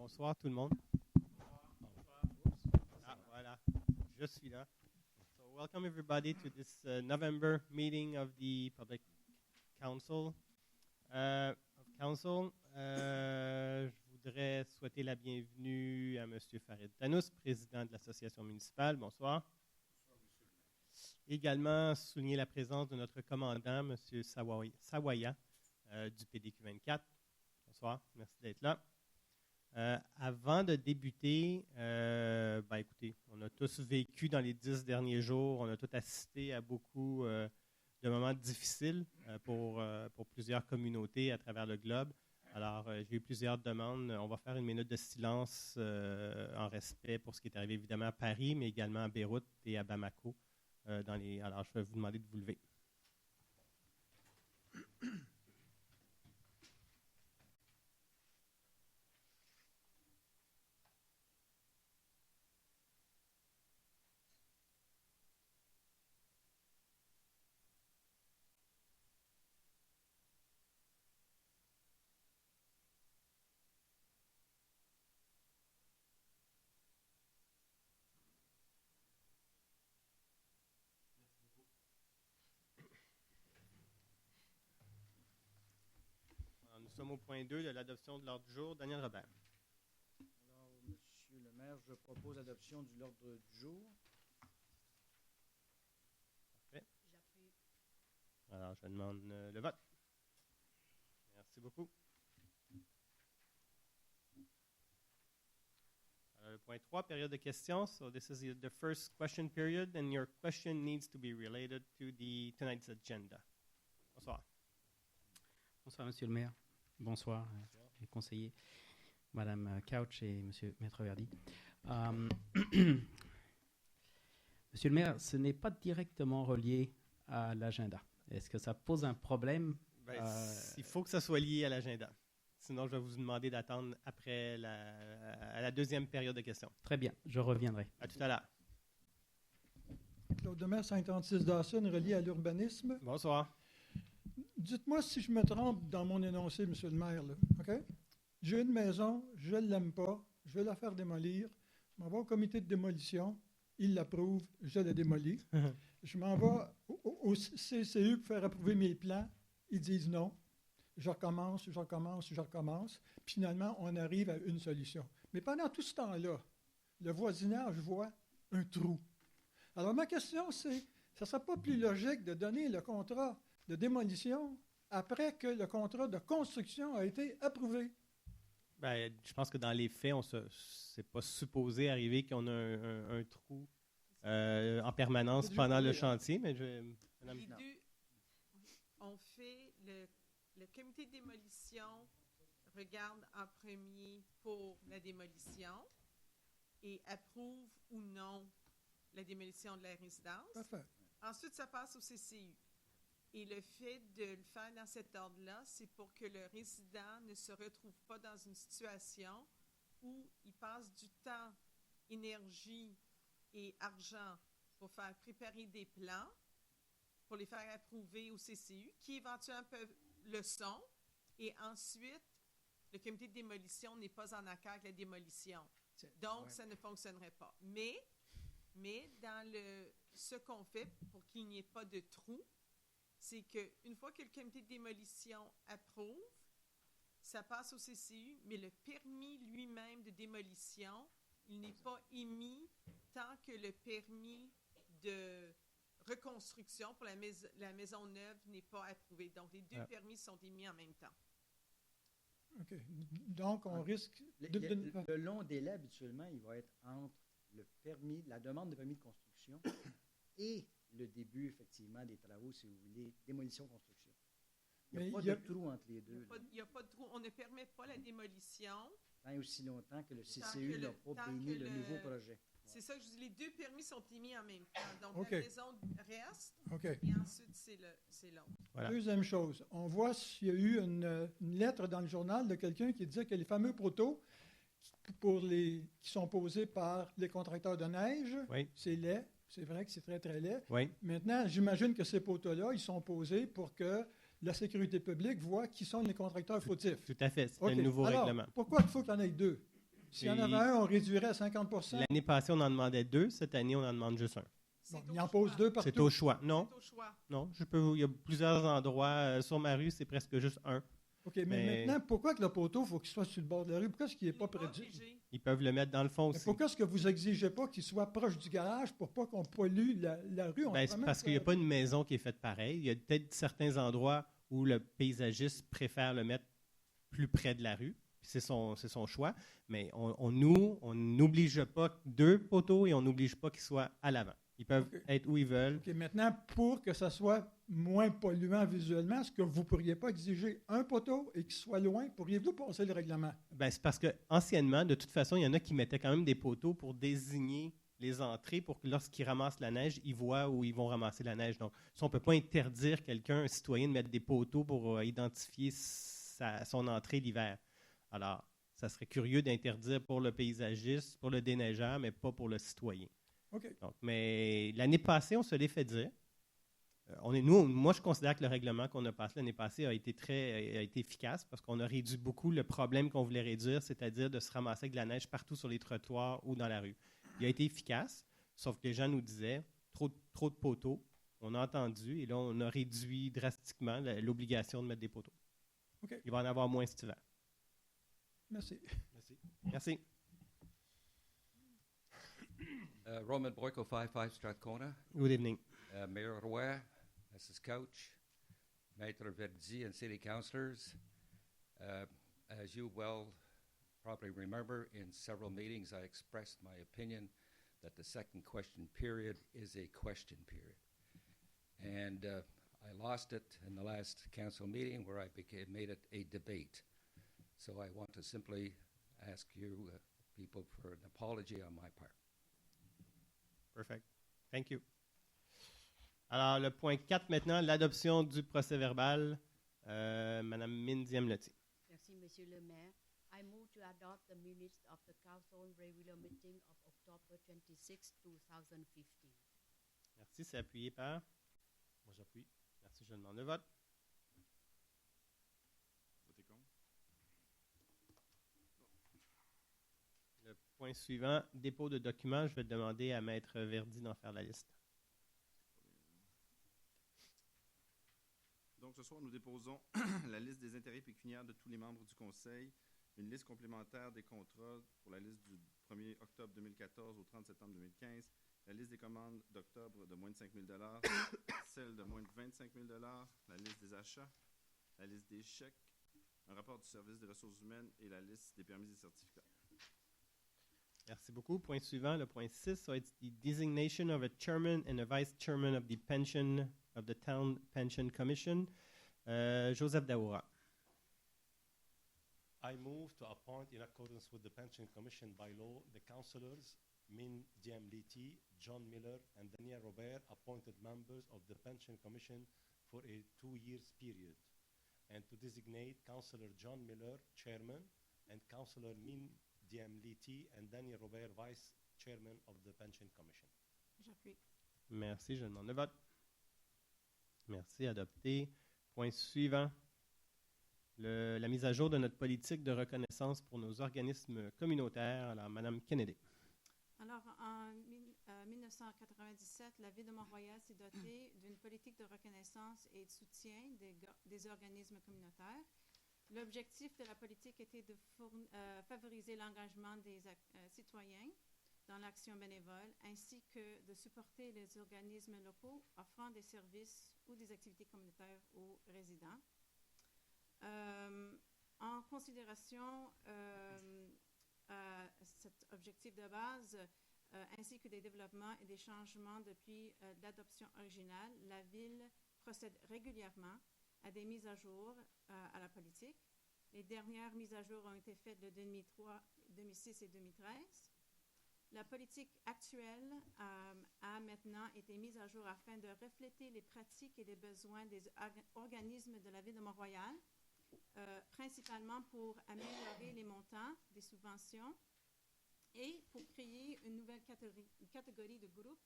Bonsoir tout le monde. Bonsoir. Ah, voilà, je suis là. So welcome everybody to this November meeting of the Public Council. Je voudrais souhaiter la bienvenue à M. Farid Tannous, président de l'association municipale. Bonsoir. Également souligner la présence de notre commandant, M. Sawaya, du PDQ 24. Bonsoir, merci d'être là. Avant de débuter, écoutez, on a tous vécu dans les 10 derniers jours, on a tous assisté à beaucoup de moments difficiles pour plusieurs communautés à travers le globe. Alors, j'ai eu plusieurs demandes. On va faire une minute de silence en respect pour ce qui est arrivé évidemment à Paris, mais également à Beyrouth et à Bamako. Alors, je vais vous demander de vous lever. Nous sommes au point 2 de l'adoption de l'ordre du jour. Daniel Robert. Alors, Monsieur le maire, je propose l'adoption de l'ordre du jour. Parfait. J'appuie. Alors, je demande le vote. Merci beaucoup. Alors, le point 3, période de questions. So this is the first question period, and your question needs to be related to tonight's agenda. Bonsoir. Bonsoir, Monsieur le maire. Bonsoir, les conseillers, Madame Couch et Monsieur Maître Verdi. Monsieur le maire, ce n'est pas directement relié à l'agenda. Est-ce que ça pose un problème? Il faut que ça soit lié à l'agenda. Sinon, je vais vous demander d'attendre après à la deuxième période de questions. Très bien, je reviendrai. À tout à l'heure. Claude Demers, 536 Dawson, relié à l'urbanisme. Bonsoir. Dites-moi si je me trompe dans mon énoncé, Monsieur le maire. Là, OK? J'ai une maison, je ne l'aime pas, je vais la faire démolir. Je m'en vais au comité de démolition, il l'approuve, je la démolis. Je m'en vais au CCU pour faire approuver mes plans, ils disent non. Je recommence. Puis finalement, on arrive à une solution. Mais pendant tout ce temps-là, le voisinage voit un trou. Alors ma question, c'est, ça ne serait pas plus logique de donner le contrat de démolition après que le contrat de construction a été approuvé? Je pense que dans les faits, c'est pas supposé arriver qu'on a un trou en permanence pendant le chantier. Mais Les deux, on fait le comité de démolition regarde en premier pour la démolition et approuve ou non la démolition de la résidence. Parfait. Ensuite, ça passe au CCU. Et le fait de le faire dans cet ordre-là, c'est pour que le résident ne se retrouve pas dans une situation où il passe du temps, énergie et argent pour faire préparer des plans, pour les faire approuver au CCU, qui éventuellement peuvent le sont, et ensuite, le comité de démolition n'est pas en accord avec la démolition. Donc, ça ne fonctionnerait pas. Mais dans ce qu'on fait pour qu'il n'y ait pas de trou, c'est qu'une fois que le comité de démolition approuve, ça passe au CCU, mais le permis lui-même de démolition, il n'est pas émis tant que le permis de reconstruction pour la maison neuve n'est pas approuvé. Donc, les deux permis sont émis en même temps. OK. Donc, on risque... Le long délai, habituellement, il va être entre la demande de permis de construction et le début, effectivement, des travaux, si vous voulez, démolition-construction. Il n'y a pas de trou entre les deux. Il n'y a pas de trou. On ne permet pas la démolition. Tant et aussi longtemps que le CCU n'a pas béni le nouveau projet. C'est ça que je dis. Les deux permis sont émis en même temps. Donc, la maison reste, et ensuite, c'est l'autre. Voilà. Deuxième chose, on voit s'il y a eu une lettre dans le journal de quelqu'un qui disait que les fameux poteaux qui sont posés par les contracteurs de neige, c'est laid. C'est vrai que c'est très, très laid. Oui. Maintenant, j'imagine que ces poteaux-là, ils sont posés pour que la sécurité publique voit qui sont les contracteurs fautifs. Tout à fait. C'est le nouveau règlement. Pourquoi il faut qu'il y en ait deux? S'il y en avait un, on réduirait à 50 %. L'année passée, on en demandait 2. Cette année, on en demande juste un. Bon, C'est il au en pose choix. 2 partout. C'est au choix. Non, C'est au choix. non. Il y a plusieurs endroits. Sur ma rue, c'est presque juste un. OK, mais Mais- maintenant, pourquoi que le poteau, il faut qu'il soit sur le bord de la rue? Pourquoi est-ce qu'il n'est Il pas n'est près pas du... obligé. Ils peuvent le mettre dans le fond Mais aussi. pourquoi est-ce que vous exigez pas qu'il soit proche du garage pour pas qu'on pollue la rue? On Ben, se c'est promène parce sur qu'il n'y a la pas rue. une maison qui est faite pareil. Il y a peut-être certains endroits où le paysagiste préfère le mettre plus près de la rue. Puis c'est son choix. Mais on n'oblige pas 2 poteaux et on n'oblige pas qu'ils soient à l'avant. Ils peuvent OK. être où ils veulent. OK, maintenant, pour que ça soit moins polluant visuellement, est-ce que vous ne pourriez pas exiger un poteau et qu'il soit loin? Pourriez-vous passer le règlement? Ben, c'est parce que anciennement, de toute façon, il y en a qui mettaient quand même des poteaux pour désigner les entrées pour que lorsqu'ils ramassent la neige, ils voient où ils vont ramasser la neige. Donc, ça, on ne peut pas interdire quelqu'un, un citoyen, de mettre des poteaux pour identifier son entrée l'hiver. Alors, ça serait curieux d'interdire pour le paysagiste, pour le déneigeur, mais pas pour le citoyen. OK. Donc, mais l'année passée, on se l'est fait dire. Moi, je considère que le règlement qu'on a passé l'année passée a été efficace parce qu'on a réduit beaucoup le problème qu'on voulait réduire, c'est-à-dire de se ramasser avec de la neige partout sur les trottoirs ou dans la rue. Il a été efficace, sauf que les gens nous disaient trop de poteaux. On a entendu et là, on a réduit drastiquement l'obligation de mettre des poteaux. OK. Il va en avoir moins cet hiver. Merci. Merci. Roman Boyko, 55 Strathcona. Good evening. Mayor Roy, Mrs. Couch, Maître Verdi, and city councillors. As you probably remember, in several meetings I expressed my opinion that the second question period is a question period. And I lost it in the last council meeting where I made it a debate. So I want to simply ask you people for an apology on my part. Perfect. Thank you. Alors, le point 4 maintenant, l'adoption du procès-verbal. Madame Mindy Amlotti. Merci, Monsieur le maire. I move to adopt the minutes of the council regular meeting of October 26, 2015. Merci, c'est appuyé par. Moi, j'appuie. Merci, je demande le vote. Votez contre. Le point suivant, dépôt de documents. Je vais demander à Maître Verdi d'en faire la liste. Donc, ce soir, nous déposons la liste des intérêts pécuniaires de tous les membres du Conseil, une liste complémentaire des contrats pour la liste du 1er octobre 2014 au 30 septembre 2015, la liste des commandes d'octobre de moins de 5 000 celle de moins de 25 000 la liste des achats, la liste des chèques, un rapport du service des ressources humaines et la liste des permis et certificats. Merci beaucoup. Point suivant, le point 6. So it's the designation of a chairman and a vice chairman of the Town Pension Commission. Joseph Daoura. I move to appoint, in accordance with the Pension Commission bylaw, the councillors Min Diamliti, John Miller, and Daniel Robert, appointed members of the Pension Commission for a 2-year period, and to designate Councillor John Miller, Chairman, and Councillor Min Diamliti and Daniel Robert, Vice Chairman of the Pension Commission. J'appuie. Merci, je demande le vote. Merci, adopté. Point suivant. La mise à jour de notre politique de reconnaissance pour nos organismes communautaires. Alors, Mme Kennedy. Alors, en 1997, la Ville de Mont-Royal s'est dotée d'une politique de reconnaissance et de soutien des organismes communautaires. L'objectif de la politique était de favoriser l'engagement des citoyens dans l'action bénévole, ainsi que de supporter les organismes locaux offrant des services ou des activités communautaires aux résidents. En considération cet objectif de base, ainsi que des développements et des changements depuis l'adoption originale, la Ville procède régulièrement à des mises à jour à la politique. Les dernières mises à jour ont été faites de 2006 et 2013. La politique actuelle a maintenant été mise à jour afin de refléter les pratiques et les besoins des organismes de la Ville de Mont-Royal, principalement pour améliorer les montants des subventions et pour créer une nouvelle catégorie de groupe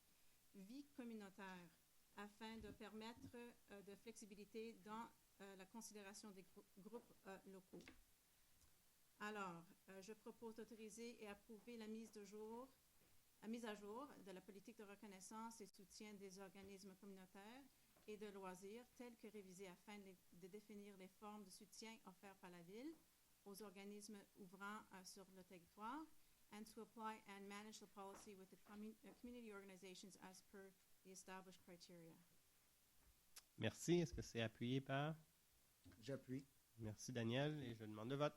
vie communautaire afin de permettre de flexibilité dans la considération des groupes locaux. Alors, je propose d'autoriser et approuver la mise à jour de la politique de reconnaissance et soutien des organismes communautaires et de loisirs telle que révisée afin de définir les formes de soutien offertes par la Ville aux organismes ouvrant sur le territoire and to apply and manage the policy with the community organizations as per the established criteria. Merci. Est-ce que c'est appuyé par? J'appuie. Merci, Daniel. Et je demande le vote.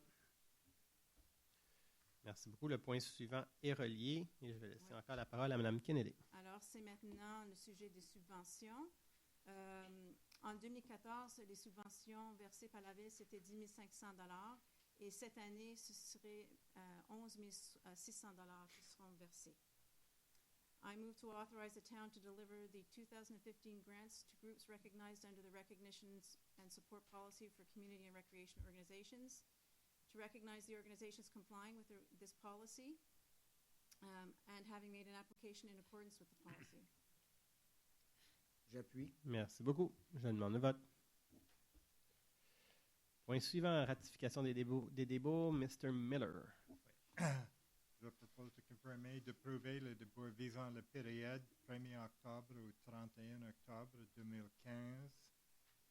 Merci beaucoup. Le point suivant est relié. Et je vais laisser encore la parole à Mme Kennedy. Alors, c'est maintenant le sujet des subventions. En 2014, les subventions versées par la Ville, c'était 10 500 $. Et cette année, ce serait 11 600 $ qui seront versés. I move to authorize the town to deliver the 2015 grants to groups recognized under the Recognitions and Support Policy for Community and Recreation Organizations, to recognize the organizations complying with this policy and having made an application in accordance with the policy. J'appuie. Merci beaucoup. Je demande le vote. Point suivant, ratification des débats, Mr. Miller. Je propose de confirmer d'approuver le débat visant la période 1er octobre au 31 octobre 2015.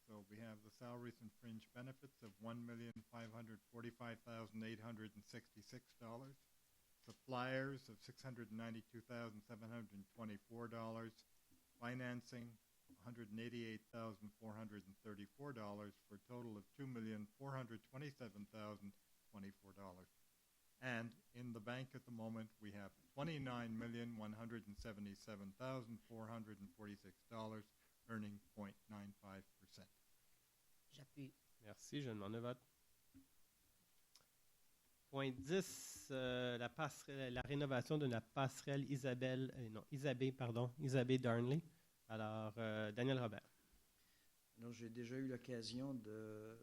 So we have the salaries and fringe benefits of $1,545,866, suppliers of $692,724, financing $188,434 for a total of $2,427,024. And in the bank at the moment, we have $29,177,446, earning 0.95%. J'appuie. Merci, je demande le vote. Point 10, la rénovation de la passerelle Isabée Darnley. Alors, Daniel Robert. Alors, j'ai déjà eu l'occasion de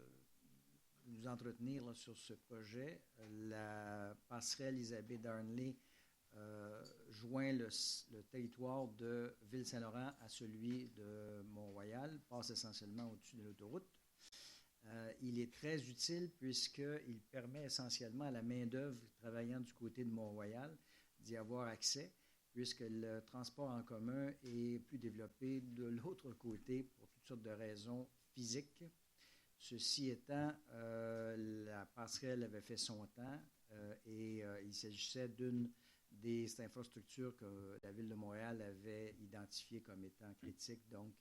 nous entretenir là, sur ce projet. La passerelle Isabée Darnley joint le territoire de Ville-Saint-Laurent à celui de Mont-Royal, passe essentiellement au-dessus de l'autoroute. Il est très utile puisqu'il permet essentiellement à la main-d'œuvre travaillant du côté de Mont-Royal d'y avoir accès, puisque le transport en commun est plus développé de l'autre côté pour toutes sortes de raisons physiques. Ceci étant, la passerelle avait fait son temps et il s'agissait d'une des infrastructures que la Ville de Montréal avait identifiées comme étant critiques, donc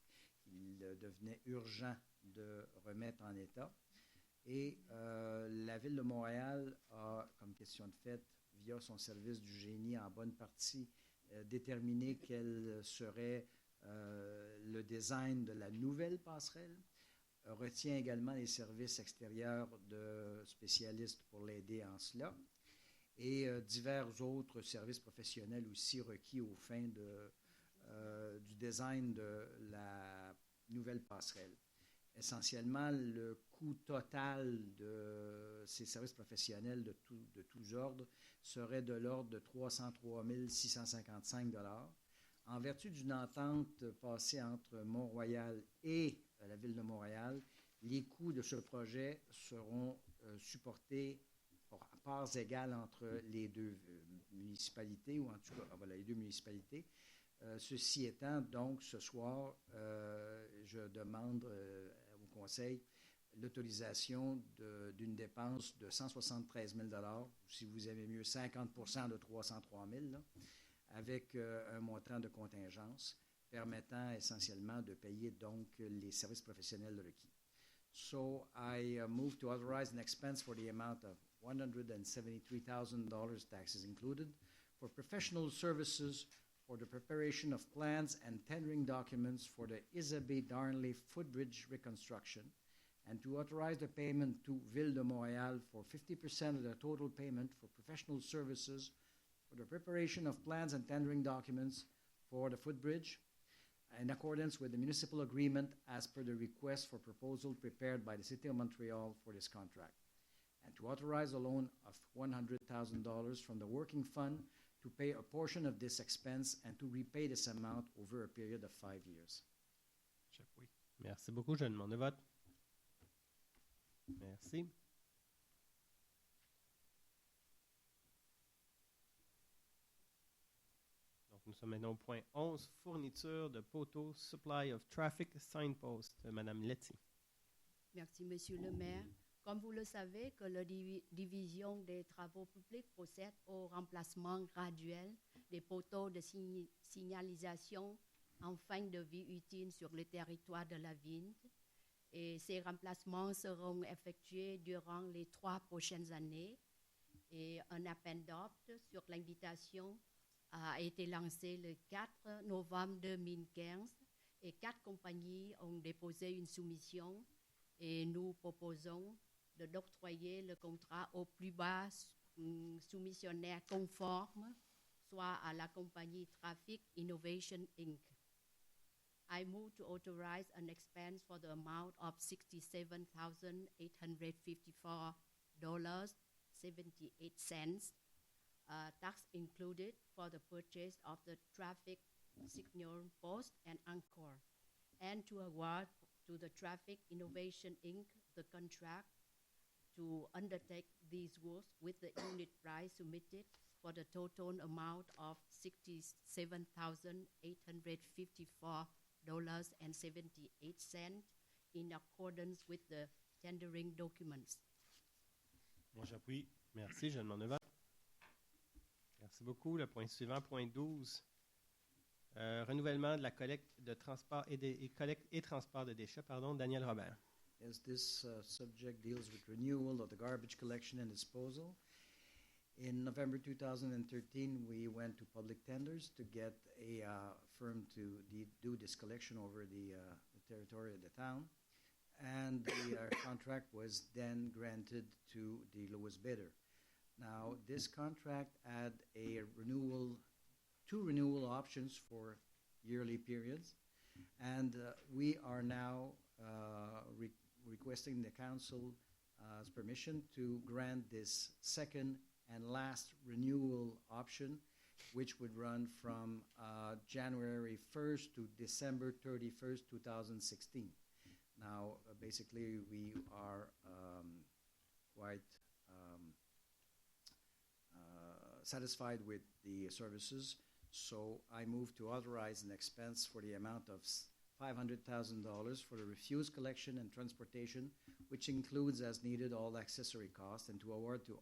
il devenait urgent de remettre en état. Et la Ville de Montréal a, comme question de fait, via son service du génie en bonne partie, déterminé quel serait le design de la nouvelle passerelle, retient également les services extérieurs de spécialistes pour l'aider en cela, et divers autres services professionnels aussi requis aux fins du design de la nouvelle passerelle. Essentiellement, le coût total de ces services professionnels de tous ordres serait de l'ordre de 303 655 $. En vertu d'une entente passée entre Mont-Royal et la Ville de Montréal, les coûts de ce projet seront supportés à parts égales entre les deux municipalités, ou en tout cas, voilà, les deux municipalités. Ceci étant, donc, ce soir, je demande au Conseil l'autorisation d'une dépense de 173 000 $, ou si vous aimez mieux, 50 % de 303 000 $, avec un montant de contingence permettant essentiellement de payer donc les services professionnels requis. So I move to authorize an expense for the amount of $173,000, taxes included, for professional services for the preparation of plans and tendering documents for the Isabée Darnley footbridge reconstruction, and to authorize the payment to Ville de Montréal for 50% of the total payment for professional services for the preparation of plans and tendering documents for the footbridge, in accordance with the municipal agreement as per the request for proposal prepared by the City of Montreal for this contract, and to authorize a loan of $100,000 from the working fund to pay a portion of this expense and to repay this amount over a period of 5 years. J'appuie. Merci beaucoup. Je demande le vote. Merci. Nous sommes maintenant au point 11, fourniture de poteaux, supply of traffic signpost. Madame Letty. Merci, Monsieur le maire. Comme vous le savez, que la division des travaux publics procède au remplacement graduel des poteaux de signalisation en fin de vie utile sur le territoire de la ville. Et ces remplacements seront effectués durant les 3 prochaines années. Et un appel d'offres sur l'invitation a été lancé le 4 novembre 2015 et 4 compagnies ont déposé une soumission et nous proposons d'octroyer le contrat au plus bas soumissionnaire conforme, soit à la compagnie Traffic Innovation Inc. I move to authorize an expense for the amount of $67,854.78, tax included for the purchase of the traffic signal post and anchor, and to award to the Traffic Innovation Inc. the contract to undertake these works with the unit price submitted for the total amount of $67,854.78 in accordance with the tendering documents. Moi, j'appuie. Merci, je demande le vote. Merci beaucoup. Le point suivant, point 12. Renouvellement de la collecte de transport collecte et transport de déchets, Daniel Robert. Yes, this subject deals with renewal of the garbage collection and disposal. In November 2013, we went to public tenders to get a firm to do this collection over the territory of the town. And the contract was then granted to the lowest bidder. Now, this contract had two renewal options for yearly periods. And we are now requesting the council's permission to grant this second and last renewal option, which would run from January 1st to December 31st, 2016. Now, basically, we are quite satisfied with the services, so I move to authorize an expense for the amount of $500,000 for the refuse collection and transportation, which includes as needed all accessory costs, and to award to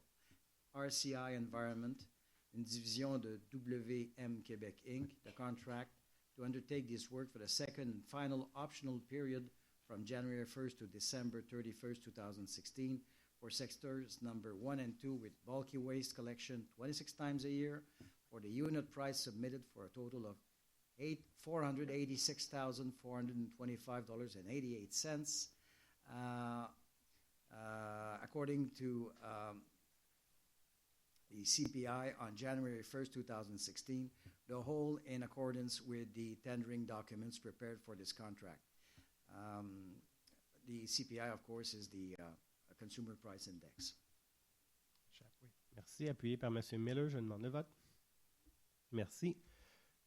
RCI Environment, une division de WM Québec Inc., the contract to undertake this work for the second and final optional period from January 1st to December 31st, 2016 for sectors number 1 and 2 with bulky waste collection 26 times a year for the unit price submitted for a total of $486,425.88. According to the CPI on January 1st, 2016, the whole in accordance with the tendering documents prepared for this contract. The CPI, of course, is the Consumer Price Index. Merci. Appuyé par M. Miller, je demande le vote. Merci.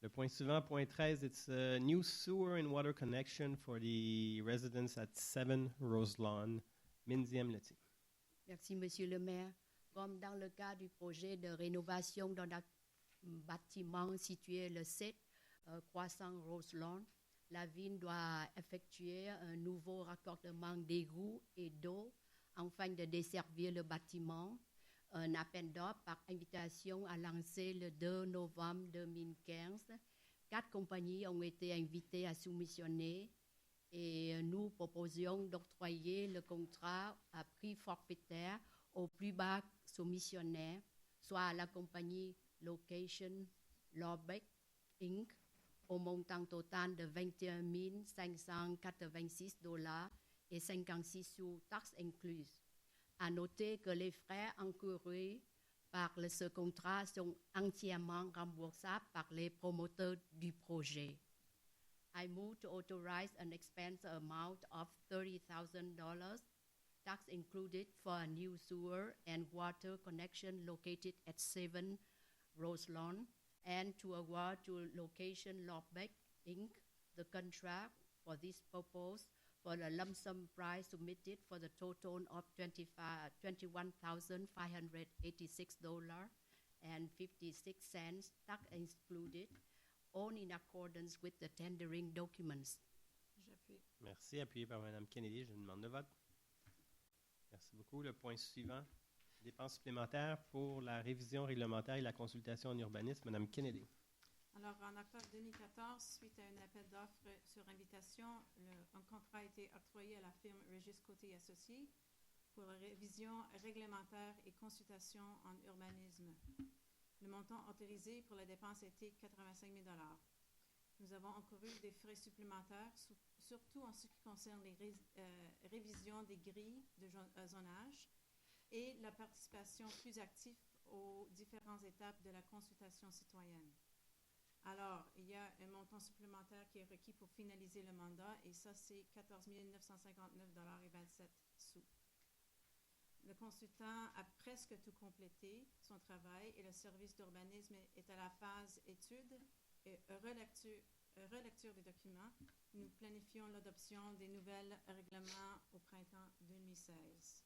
Le point suivant, point 13, it's a new sewer and water connection for the residents at 7 Rose Lawn. Minziam Letty. Merci, Monsieur le maire. Comme dans le cas du projet de rénovation d'un bâtiment situé le 7 Croissant Rose Lawn, la ville doit effectuer un nouveau raccordement d'égouts et d'eau afin de desservir le bâtiment. Un appel d'offres par invitation a lancé le 2 novembre 2015. 4 compagnies ont été invitées à soumissionner et nous proposions d'octroyer le contrat à prix forfaitaire au plus bas soumissionnaire, soit à la compagnie Location Lawbeck Inc., au montant total de $21 586.56 taxes incluses. À noter que les frais encourus par ce contrat sont entièrement remboursables par les promoteurs du projet. I move to authorize an expense amount of $30,000, tax included for a new sewer and water connection located at 7 Rose Lawn, and to award to Location Lawbeck Inc. the contract for this purpose for the lump sum price submitted for the total of $21,586.56, tax excluded, all in accordance with the tendering documents. J'appuie. Merci. Appuyé par Mme Kennedy. Je demande le vote. Merci beaucoup. Le point suivant. Dépenses supplémentaires pour la révision réglementaire et la consultation en urbanisme. Mme Kennedy. Alors, en octobre 2014, suite à un appel d'offres sur invitation, un contrat a été octroyé à la firme Régis Côté Associés pour la révision réglementaire et consultation en urbanisme. Le montant autorisé pour la dépense était 85 000 $. Nous avons encouru des frais supplémentaires, surtout en ce qui concerne les révisions des grilles de zonage et la participation plus active aux différentes étapes de la consultation citoyenne. Alors, il y a un montant supplémentaire qui est requis pour finaliser le mandat, et ça, c'est 14 959,27 $. Le consultant a presque tout complété son travail et le service d'urbanisme est à la phase étude et relecture des documents. Nous planifions l'adoption des nouvelles règlements au printemps 2016.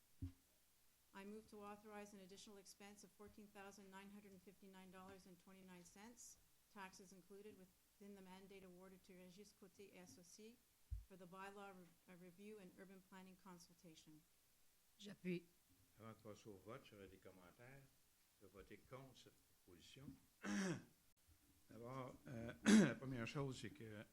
I move to authorize an additional expense of $14,959.29, taxes included, within the mandate awarded to Régis Côté et Associés for the bylaw review and urban planning consultation. J'appuie. Avant de passer au vote, j'aurais des commentaires. Je vais voter contre cette proposition. D'abord, la première chose, c'est que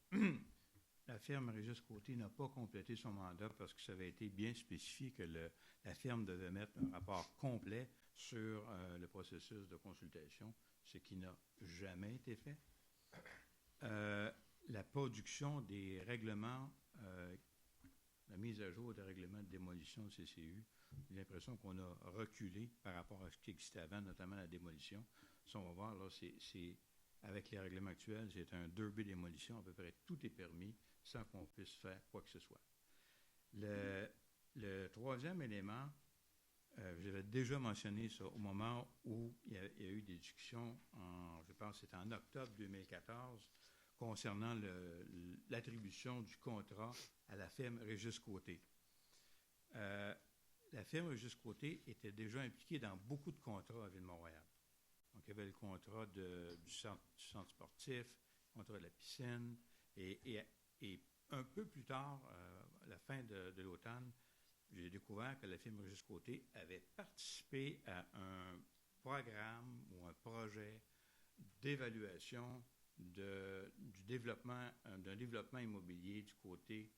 la firme Régis Côté n'a pas complété son mandat parce que ça avait été bien spécifié que la firme devait mettre un rapport complet sur le processus de consultation, ce qui n'a jamais été fait. La production des règlements, la mise à jour des règlements de démolition de CCU, j'ai l'impression qu'on a reculé par rapport à ce qui existait avant, notamment la démolition. Si on va voir, là, avec les règlements actuels, c'est un derby démolition, à peu près tout est permis sans qu'on puisse faire quoi que ce soit. Le troisième élément, j'avais déjà mentionné ça au moment où il y a eu des discussions, je pense que c'était en octobre 2014, concernant l'attribution du contrat à la firme Régis Côté. La firme Régis Côté était déjà impliquée dans beaucoup de contrats à Ville-Mont-Royal. Donc, il y avait le contrat du centre sportif, le contrat de la piscine, et un peu plus tard, à la fin de l'automne, j'ai découvert que la firme Régis Côté avait participé à un programme ou un projet d'évaluation d'un développement immobilier du côté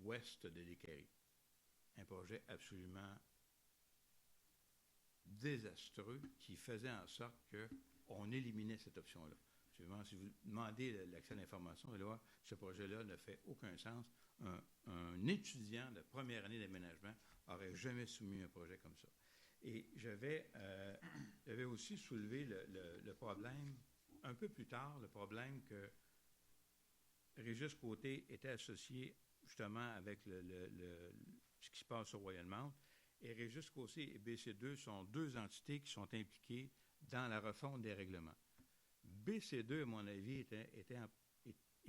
ouest de l'Équerry. Un projet absolument désastreux qui faisait en sorte qu'on éliminait cette option-là. Si vous demandez l'accès à l'information, vous allez voir, ce projet-là ne fait aucun sens. Un étudiant de première année d'aménagement n'aurait jamais soumis un projet comme ça. Et j'avais aussi soulevé le problème, un peu plus tard, le problème que Régis Côté était associé justement avec ce qui se passe au Royal Mount. Et Régis Côté et BC2 sont deux entités qui sont impliquées dans la refonte des règlements. BC2, à mon avis,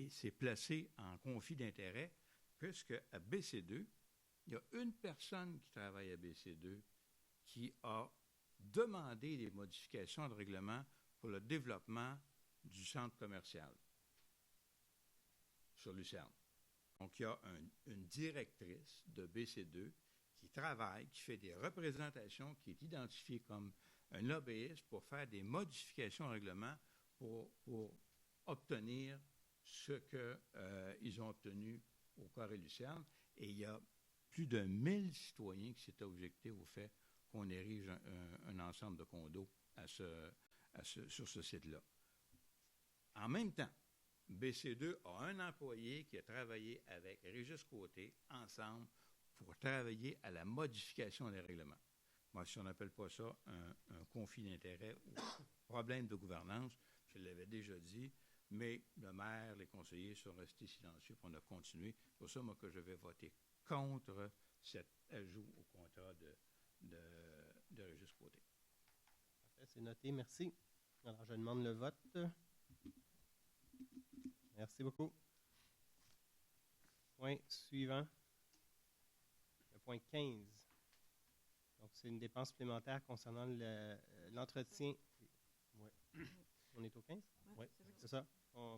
s'est placé en conflit d'intérêts, puisque à BC2, il y a une personne qui travaille à BC2 qui a demandé des modifications de règlement pour le développement du centre commercial sur Lucerne. Donc, il y a une directrice de BC2 qui travaille, qui fait des représentations, qui est identifiée comme un lobbyiste pour faire des modifications au règlement pour obtenir ce qu'ils ont obtenu au Carré Lucerne. Et il y a plus de 1000 citoyens qui s'étaient objectés au fait qu'on érige un ensemble de condos sur ce site-là. En même temps, BC2 a un employé qui a travaillé avec Régis Côté ensemble pour travailler à la modification des règlements. Moi, si on n'appelle pas ça un conflit d'intérêts ou problème de gouvernance, je l'avais déjà dit, mais le maire, les conseillers sont restés silencieux, puis on a continué. C'est pour ça, moi, que je vais voter contre cet ajout au contrat de Régis Côté. Parfait, c'est noté, merci. Alors, je demande le vote. Merci beaucoup. Point suivant. Le point 15. Donc, c'est une dépense supplémentaire concernant l'entretien. Ouais. On est au 15? Oui, c'est ça.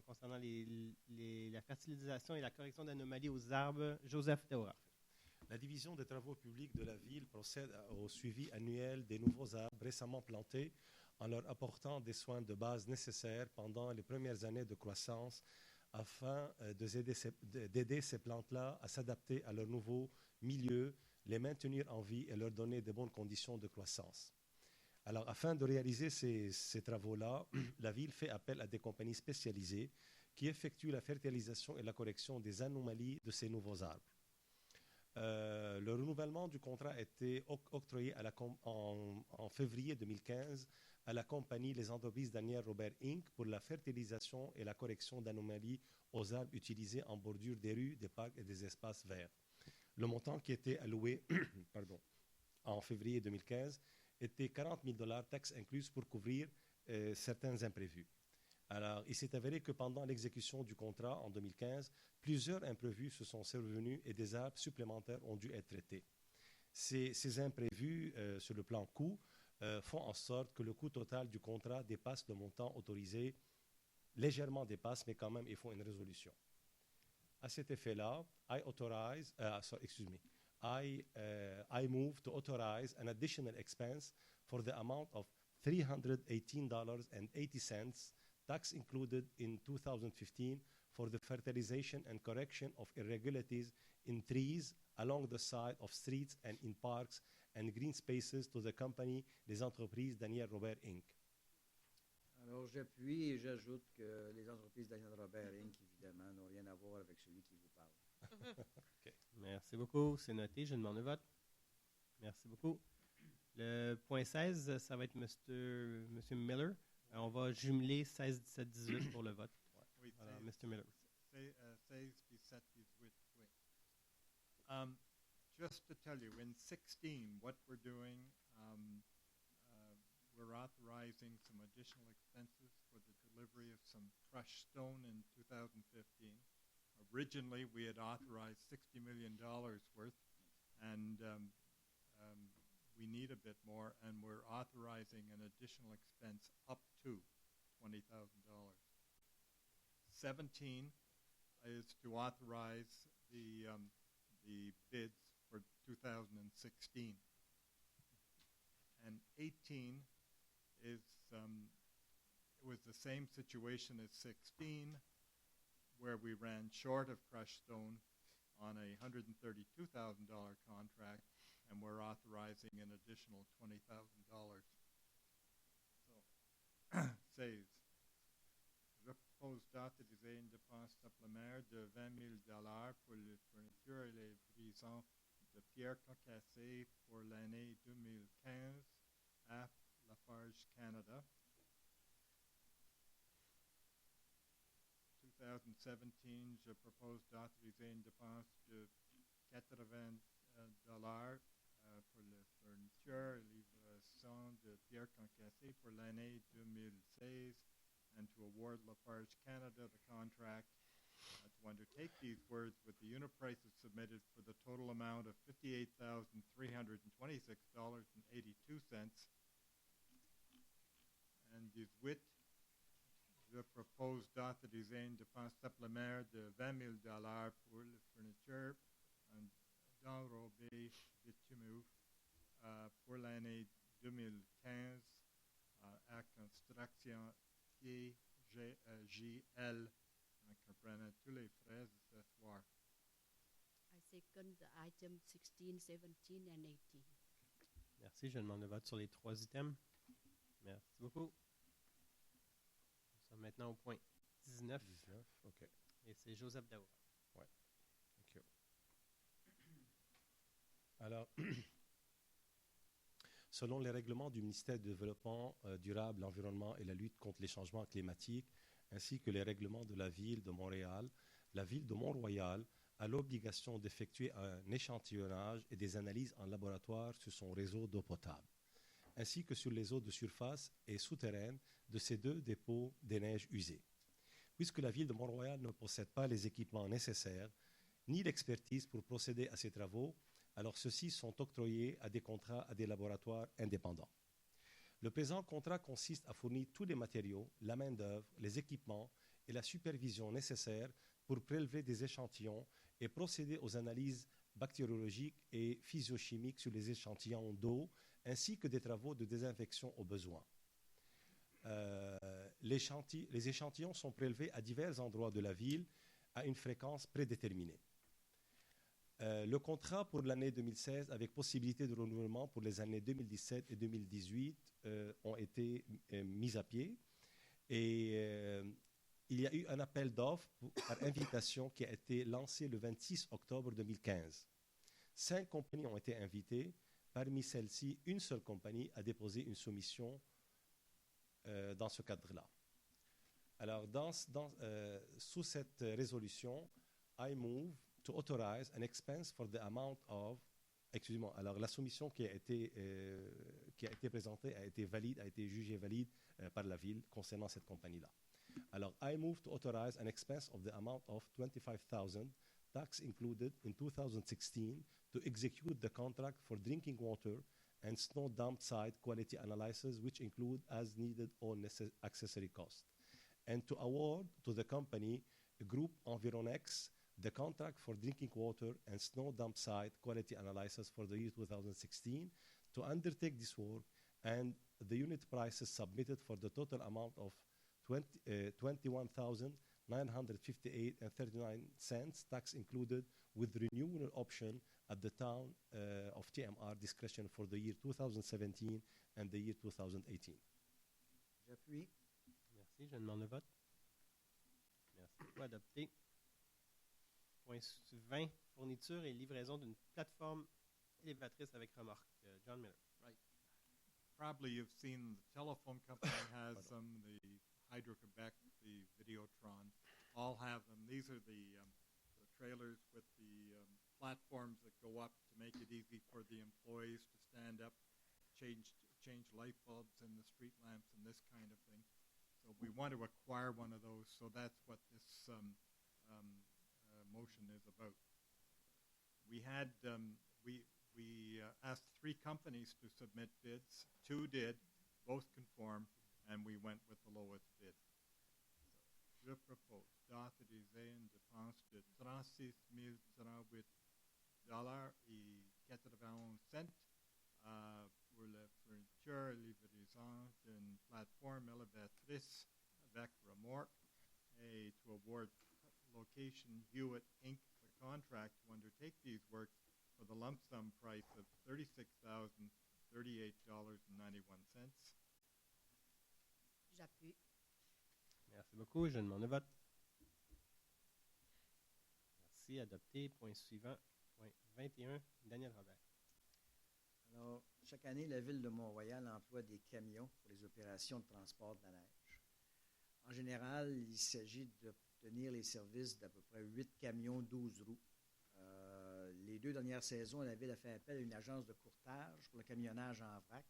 concernant la fertilisation et la correction d'anomalies aux arbres. Joseph Daoura. La division des travaux publics de la ville procède au suivi annuel des nouveaux arbres récemment plantés en leur apportant des soins de base nécessaires pendant les premières années de croissance afin d'aider ces plantes-là à s'adapter à leur nouveau milieu, les maintenir en vie et leur donner de bonnes conditions de croissance. Alors, afin de réaliser ces travaux-là, la ville fait appel à des compagnies spécialisées qui effectuent la fertilisation et la correction des anomalies de ces nouveaux arbres. Le renouvellement du contrat a été octroyé en février 2015 à la compagnie Les Entreprises Daniel Robert Inc. pour la fertilisation et la correction d'anomalies aux arbres utilisés en bordure des rues, des parcs et des espaces verts. Le montant qui était alloué en février 2015 était 40 000 $, taxes incluses, pour couvrir certains imprévus. Alors, il s'est avéré que pendant l'exécution du contrat en 2015, plusieurs imprévus se sont survenus et des arbres supplémentaires ont dû être traités. Ces imprévus, sur le plan coût, font en sorte que le coût total du contrat dépasse le montant autorisé, légèrement dépasse, mais quand même, il faut une résolution. À cet effet-là, I move to authorize an additional expense for the amount of $318.80, tax included in 2015, for the fertilization and correction of irregularities in trees along the side of streets and in parks and green spaces to the company Les Entreprises Daniel Robert Inc. Alors, j'appuie et j'ajoute que les entreprises Daniel Robert Inc., évidemment, n'ont rien à voir avec celui qui vous parle. Okay. Merci beaucoup. C'est noté. Je demande le vote. Merci beaucoup. Le point 16, ça va être Monsieur Miller. On va jumeler 16, 17, 18 pour le vote. Oui, Alors, Mr. Miller. 16, 17, 18, oui. Just to tell you, in 16, what we're doing, we're authorizing some additional expenses for the delivery of some crushed stone in 2015. Originally, we had authorized $60 million worth, and we need a bit more, and we're authorizing an additional expense up to $20,000. 17 is to authorize the bids for 2016. And 18 is, it was the same situation as 16, where we ran short of crushed stone on a $132,000 contract, and we're authorizing an additional $20,000. So, says, je propose d'autoriser une dépense supplémentaire de $20,000 pour les fournitures et les brisons de pierre concassée pour l'année 2015 à Lafarge Canada. 2017, je propose d'autoriser une dépense de $80 pour les fournitures et livraison de pierre concassée pour l'année 2016, and to award Lafarge Canada the contract to undertake these works with the unit prices submitted for the total amount of $58,326.82. And 18, je propose d'autoriser une dépense supplémentaire de $20,000 pour les fournitures d'enrobé bitume pour l'année 2015 à construction JL, comprenant tous les frais accessoires. I second the item 16, 17, and 18. Merci. Je demande le vote sur les 3 items. Merci beaucoup. Nous sommes maintenant au point 19. 19, OK. Et c'est Joseph Daoura. Oui. Thank you. Alors, selon les règlements du ministère du Développement durable, l'environnement et la lutte contre les changements climatiques, ainsi que les règlements de la Ville de Montréal, la Ville de Mont-Royal a l'obligation d'effectuer un échantillonnage et des analyses en laboratoire sur son réseau d'eau potable, ainsi que sur les eaux de surface et souterraines de ces 2 dépôts des neiges usées. Puisque la Ville de Mont-Royal ne possède pas les équipements nécessaires, ni l'expertise pour procéder à ces travaux, alors ceux-ci sont octroyés à des contrats à des laboratoires indépendants. Le présent contrat consiste à fournir tous les matériaux, la main-d'œuvre, les équipements et la supervision nécessaires pour prélever des échantillons et procéder aux analyses bactériologiques et physiochimiques sur les échantillons d'eau, ainsi que des travaux de désinfection au besoin. Les échantillons sont prélevés à divers endroits de la ville à une fréquence prédéterminée. Le contrat pour l'année 2016 avec possibilité de renouvellement pour les années 2017 et 2018 ont été mis à pied et il y a eu un appel d'offres par invitation qui a été lancé le 26 octobre 2015. 5 compagnies ont été invitées. Parmi celles-ci, une seule compagnie a déposé une soumission dans ce cadre-là. Alors, sous cette résolution, I move to authorize an expense for the amount of... Excusez-moi, alors la soumission qui a été présentée a été valide, a été jugée valide par la ville concernant cette compagnie-là. Alors, I move to authorize an expense of the amount of $25,000, tax included in 2016, to execute the contract for drinking water and snow dump site quality analysis, which include as needed all accessory costs, and to award to the company Group Environex the contract for drinking water and snow dump site quality analysis for the year 2016 to undertake this work, and the unit prices submitted for the total amount of $21,958.39, tax included, with renewal option at the town of TMR discretion for the year 2017 and the year 2018. J'appuie. Merci. Je demande le vote. Merci. Adopté. Point 20, fourniture et livraison d'une plateforme élévatrice avec remorque. John Miller. Right. Probably you've seen the telephone company has them, the Hydro-Quebec, the Videotron, all have them. These are the trailers with the platforms that go up to make it easy for the employees to stand up, change light bulbs in the street lamps and this kind of thing. So we want to acquire one of those, so that's what this motion is about. We had we asked 3 companies to submit bids. 2 did, both conformed, and we went with the lowest bid. So, je propose d'autoriser une dépense de $36,038 et 91 cents pour la fourniture et livraison d'une plateforme élévatrice avec remorque, et to award Location Hewitt, Inc., the contract to undertake these works for the lump sum price of $36,038.91. J'appuie. Merci beaucoup. Je demande le vote. Merci. Adopté. Point suivant. Point 21. Daniel Robert. Alors, chaque année, la Ville de Mont-Royal emploie des camions pour les opérations de transport de la neige. En général, il s'agit d'obtenir les services d'à peu près 8 camions 12 roues. Les 2 dernières saisons, la Ville a fait appel à une agence de courtage pour le camionnage en vrac.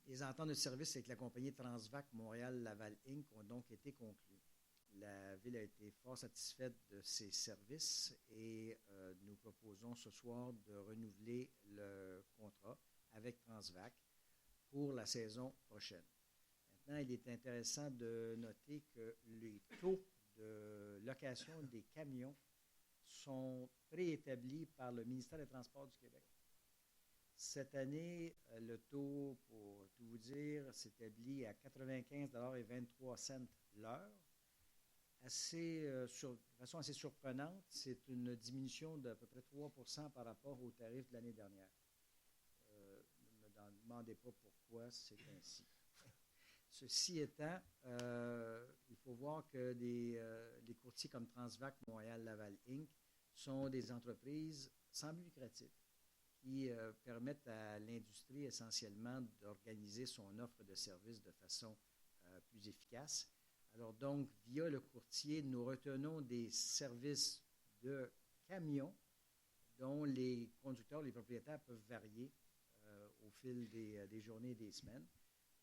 Les ententes de service avec la compagnie Transvac Montréal-Laval Inc. ont donc été conclues. La Ville a été fort satisfaite de ces services et nous proposons ce soir de renouveler le contrat avec Transvac pour la saison prochaine. Maintenant, il est intéressant de noter que les taux de location des camions sont préétablis par le ministère des Transports du Québec. Cette année, le taux, pour tout vous dire, s'établit à 95,23 $ l'heure. De façon assez surprenante, c'est une diminution d'à peu près 3 % par rapport au tarif de l'année dernière. Ne me demandez pas pourquoi c'est ainsi. Ceci étant, il faut voir que les courtiers comme Transvac Montréal-Laval Inc. sont des entreprises sans but lucratif qui permettent à l'industrie essentiellement d'organiser son offre de services de façon plus efficace. Alors donc, via le courtier, nous retenons des services de camions dont les conducteurs, les propriétaires peuvent varier au fil des journées et des semaines,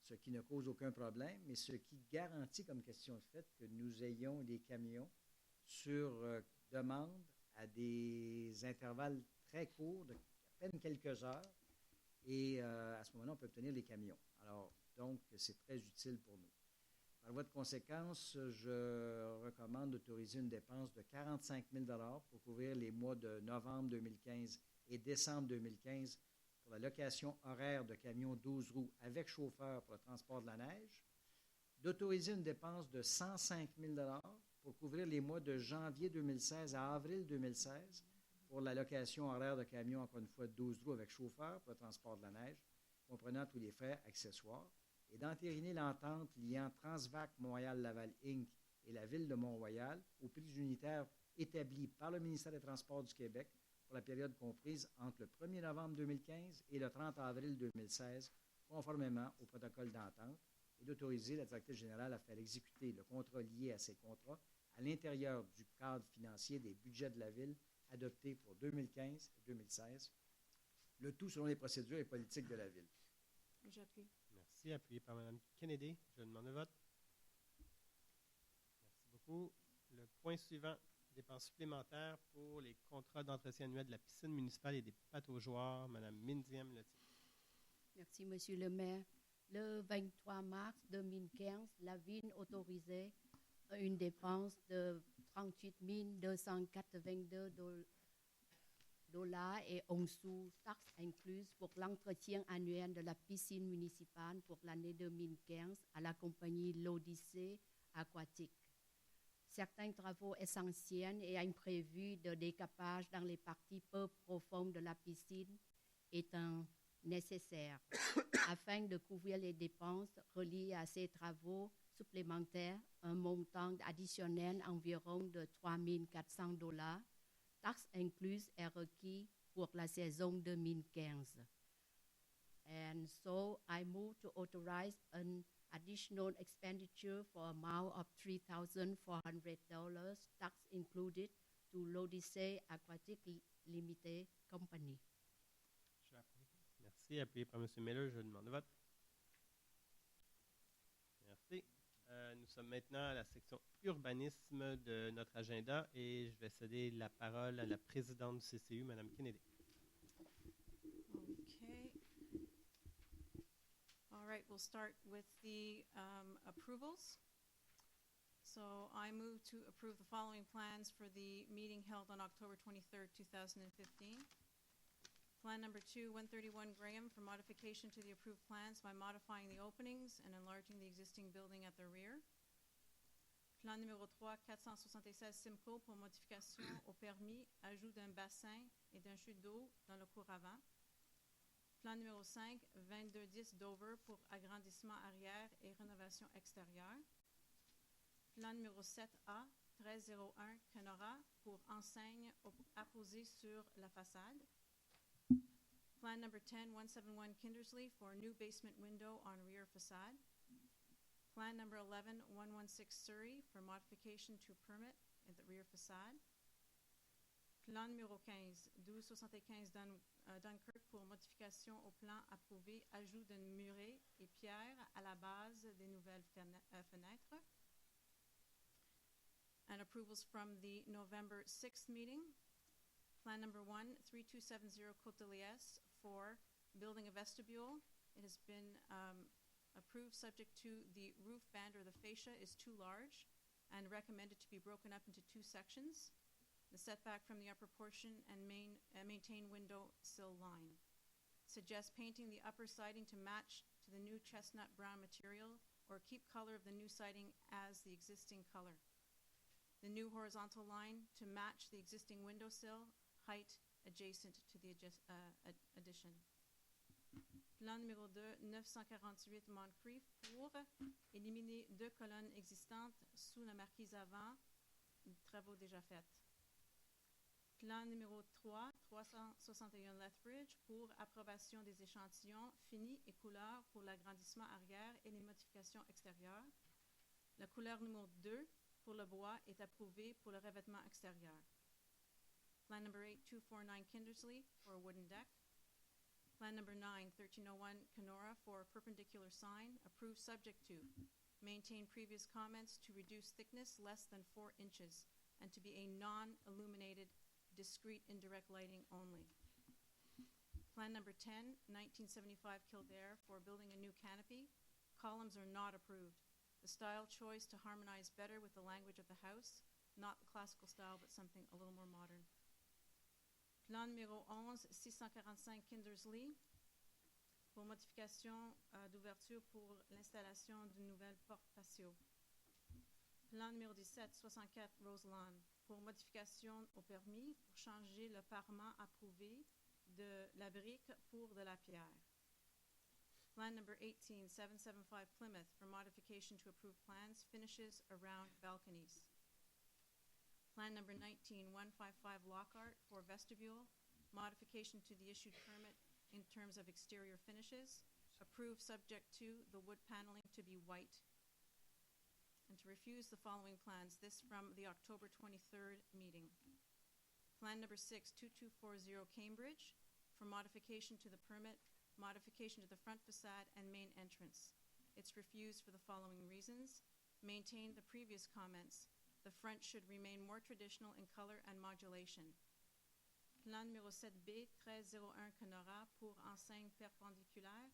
ce qui ne cause aucun problème, mais ce qui garantit comme question de fait que nous ayons les camions sur demande à des intervalles très courts, de à peine quelques heures, et à ce moment-là, on peut obtenir les camions. Alors, donc, c'est très utile pour nous. Par voie de conséquence, je recommande d'autoriser une dépense de 45 000 pour couvrir les mois de novembre 2015 et décembre 2015 pour la location horaire de camions 12 roues avec chauffeur pour le transport de la neige, d'autoriser une dépense de 105 000 pour couvrir les mois de janvier 2016 à avril 2016 pour la location horaire de camions, encore une fois, 12 roues avec chauffeur pour le transport de la neige, comprenant tous les frais accessoires, et d'entériner l'entente liant Transvac Montréal-Laval Inc. et la Ville de Mont-Royal au prix unitaire établi par le ministère des Transports du Québec pour la période comprise entre le 1er novembre 2015 et le 30 avril 2016, conformément au protocole d'entente, et d'autoriser la directrice générale à faire exécuter le contrat lié à ces contrats à l'intérieur du cadre financier des budgets de la Ville adoptés pour 2015 et 2016, le tout selon les procédures et politiques de la Ville. J'appuie. Merci. Appuyé par Mme Kennedy. Je demande le vote. Merci beaucoup. Le point suivant, dépenses supplémentaires pour les contrats d'entretien annuel de la piscine municipale et des pataugeoires. Mme Mindiam Letier. Merci, Monsieur le maire. Le 23 mars 2015, la Ville autorisait une dépense de 38 282 $ et 11 sous, taxes incluses, pour l'entretien annuel de la piscine municipale pour l'année 2015 à la compagnie L'Odyssée Aquatique. Certains travaux essentiels et imprévus de décapage dans les parties peu profondes de la piscine étant nécessaires. Afin de couvrir les dépenses reliées à ces travaux supplémentaires, un montant additionnel environ de 3 400 $, taxes incluses, est requis pour la saison 2015. And so I move to authorize an additional expenditure for amount of $3,400, tax included, to l'Odyssée Aquatique Limited Company. Merci. Appuyé par M. Miller. Je demande le vote. Merci. Nous sommes maintenant à la section urbanisme de notre agenda et je vais céder la parole à la présidente du CCU, Mme Kennedy. Okay. All right, we'll start with the approvals. So I move to approve the following plans for the meeting held on October 23rd, 2015. Plan number 2, 131 Graham, for modification to the approved plans by modifying the openings and enlarging the existing building at the rear. Plan numéro 3, 476 Simcoe, pour modification au permis, ajout d'un bassin et d'un chute d'eau dans le cours avant. Plan numéro 5, 2210 Dover, pour agrandissement arrière et rénovation extérieure. Plan numéro 7A, 1301 Kenora, pour enseigne apposée sur la façade. Plan number 10, 171 Kindersley, for a new basement window on rear facade. Plan number 11, 116 Surrey, for modification to permit at the rear facade. Plan numéro 15, 1275 Dunkirk, pour modification au plan approuvé, ajout d'une murée et pierre à la base des nouvelles fenêtres. And approvals from the November 6th meeting. Plan number 1, 3270 Côte de Liesse, for building a vestibule. It has been approved subject to the roof band or the fascia is too large and recommended to be broken up into 2 sections. The setback from the upper portion and maintain window sill line. Suggest painting the upper siding to match to the new chestnut brown material or keep color of the new siding as the existing color. The new horizontal line to match the existing windowsill height adjacent to the addition. Plan numéro 2, 948 Moncrief, pour éliminer 2 colonnes existantes sous la marquise avant, travaux déjà faits. Plan numéro 3, 361 Lethbridge, pour approbation des échantillons finis et couleurs pour l'agrandissement arrière et les modifications extérieures. La couleur numéro 2, pour le bois, est approuvée pour le revêtement extérieur. Plan number 8, 249 Kindersley, for a wooden deck. Plan number 9, 1301 Kenora, for a perpendicular sign, approved subject to maintain previous comments to reduce thickness less than 4 inches and to be a non-illuminated, discrete indirect lighting only. Plan number 10, 1975 Kildare, for building a new canopy. Columns are not approved. The style choice to harmonize better with the language of the house, not the classical style, but something a little more modern. Plan numéro 11, 645 Kindersley, pour modification d'ouverture pour l'installation d'une nouvelle porte patio. Plan numéro 17, 64 Roselawn, pour modification au permis, pour changer le parement approuvé de la brique pour de la pierre. Plan number 18, 775 Plymouth, for modification to approved plans, finishes around balconies. Plan number 19, 155 Lockhart, for vestibule, modification to the issued permit in terms of exterior finishes, approved subject to the wood paneling to be white, and to refuse the following plans, this from the October 23rd meeting. Plan number 6, 2240 Cambridge, for modification to the permit, modification to the front facade and main entrance. It's refused for the following reasons. Maintain the previous comments. The front should remain more traditional in color and modulation. Plan numéro 7B, 1301 Kenora, pour enseigne perpendiculaire.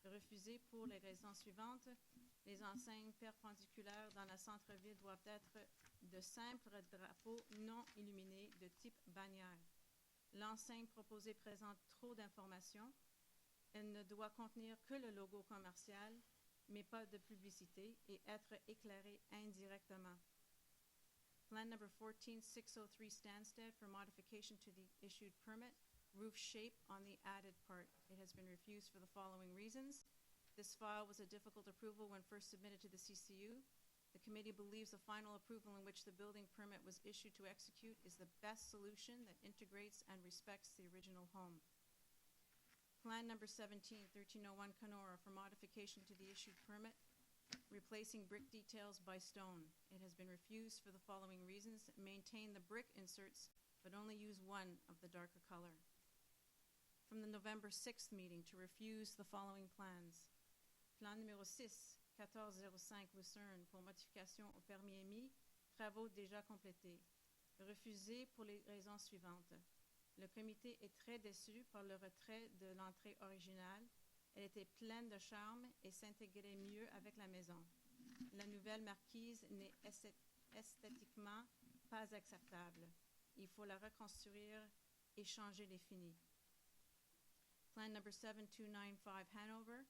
Refusé pour les raisons suivantes. Les enseignes perpendiculaires dans le centre-ville doivent être de simples drapeaux non illuminés de type bannière. L'enseigne proposée présente trop d'informations. Elle ne doit contenir que le logo commercial, mais pas de publicité, et être éclairée indirectement. Plan number 14, 603 Stansted, for modification to the issued permit, roof shape on the added part. It has been refused for the following reasons. This file was a difficult approval when first submitted to the CCU. The committee believes the final approval in which the building permit was issued to execute is the best solution that integrates and respects the original home. Plan number 17, 1301 Kenora, for modification to the issued permit, replacing brick details by stone. It has been refused for the following reasons. Maintain the brick inserts, but only use one of the darker color. From the November 6th meeting, to refuse the following plans. Plan numéro 6, 1405 Lucerne, pour modification au permis émis, travaux déjà complétés. Refusé pour les raisons suivantes. Le comité est très déçu par le retrait de l'entrée originale. Elle était pleine de charme et s'intégrait mieux avec la maison. La nouvelle marquise n'est esthétiquement pas acceptable. Il faut la reconstruire et changer les finis. Plan number 7295 Hanover,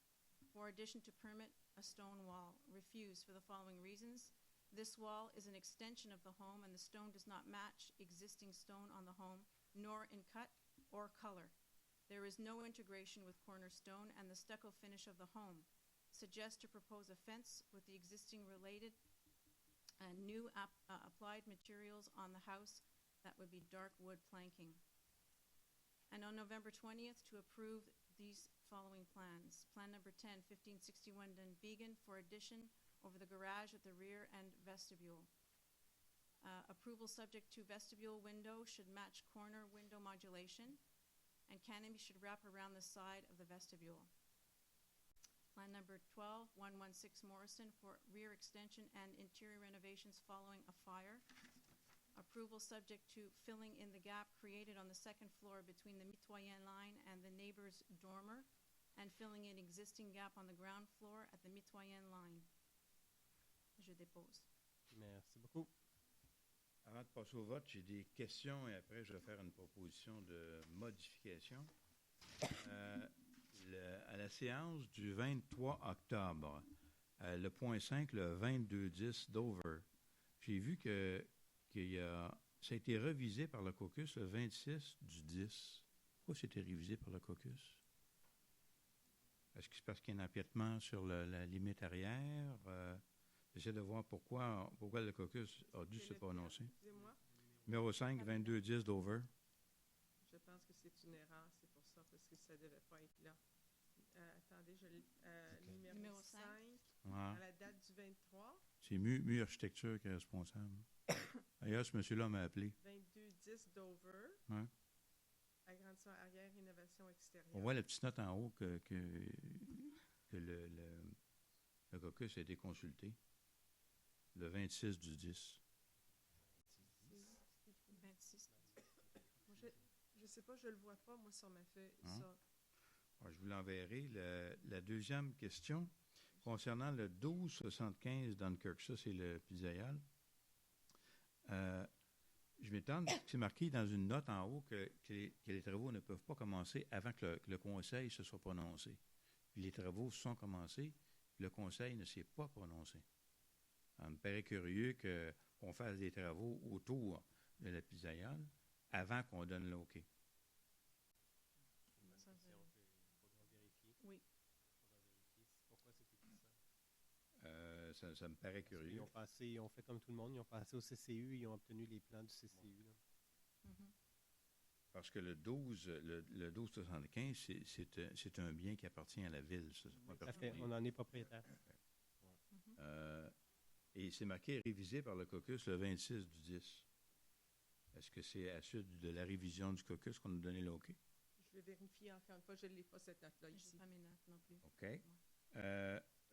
for addition to permit a stone wall. Refused for the following reasons. This wall is an extension of the home and the stone does not match existing stone on the home, nor in cut or color. There is no integration with cornerstone and the stucco finish of the home. Suggest to propose a fence with the existing related new applied materials on the house that would be dark wood planking. And on November 20th, to approve these following plans. Plan number 10, 1561 Dunvegan, for addition over the garage at the rear and vestibule. Approval subject to vestibule window should match corner window modulation, and canopy should wrap around the side of the vestibule. Plan number 12, 116 Morrison, for rear extension and interior renovations following a fire. Approval subject to filling in the gap created on the second floor between the Mitoyen line and the neighbor's dormer, and filling in existing gap on the ground floor at the Mitoyen line. Je dépose. Merci beaucoup. Avant de passer au vote, j'ai des questions et après, je vais faire une proposition de modification. À la séance du 23 octobre, le point 5, le 2210 Dover, j'ai vu que ça a été révisé par le caucus le 26 du 10. Pourquoi c'était révisé par le caucus? Est-ce que c'est parce qu'il y a un empiètement sur la limite arrière? J'essaie de voir pourquoi le caucus a dû se prononcer. Excusez-moi. Numéro 5, 2210 Dover. Je pense que c'est une erreur, c'est pour ça, parce que ça ne devait pas être là. Attendez, numéro 5, Ouais. à la date du 23. C'est Mu Architecture qui est responsable. D'ailleurs, ce monsieur-là m'a appelé. 2210 Dover. Ouais. Agrandissement arrière, rénovation extérieure. On voit la petite note en haut que le caucus a été consulté. Le 26 du 10. 26. Je ne sais pas, je ne le vois pas, moi, sur ma feuille. Hein? Ça. Alors, je vous l'enverrai. La deuxième question, Concernant le 1275 Dunkirk, ça, c'est le pizzaïal. Je m'étonne, c'est marqué dans une note en haut que les travaux ne peuvent pas commencer avant que le conseil se soit prononcé. Puis les travaux se sont commencés, le conseil ne s'est pas prononcé. Ça me paraît curieux qu'on fasse des travaux autour de la pizzaïale avant qu'on donne l'OK. Oui. Ça me paraît curieux. Ils ont fait comme tout le monde, ils ont passé au CCU, ils ont obtenu les plans du CCU. Là. Mhm. Parce que le 1275, c'est un bien qui appartient à la ville. Ça, Tout à fait, on en est propriétaire. Et c'est marqué révisé par le caucus le 26 du 10. Est-ce que c'est à la suite de la révision du caucus qu'on a donné l'OK? Je vais vérifier encore une fois, je ne l'ai pas cette note-là Je ici. n'ai pas mes notes non plus. OK.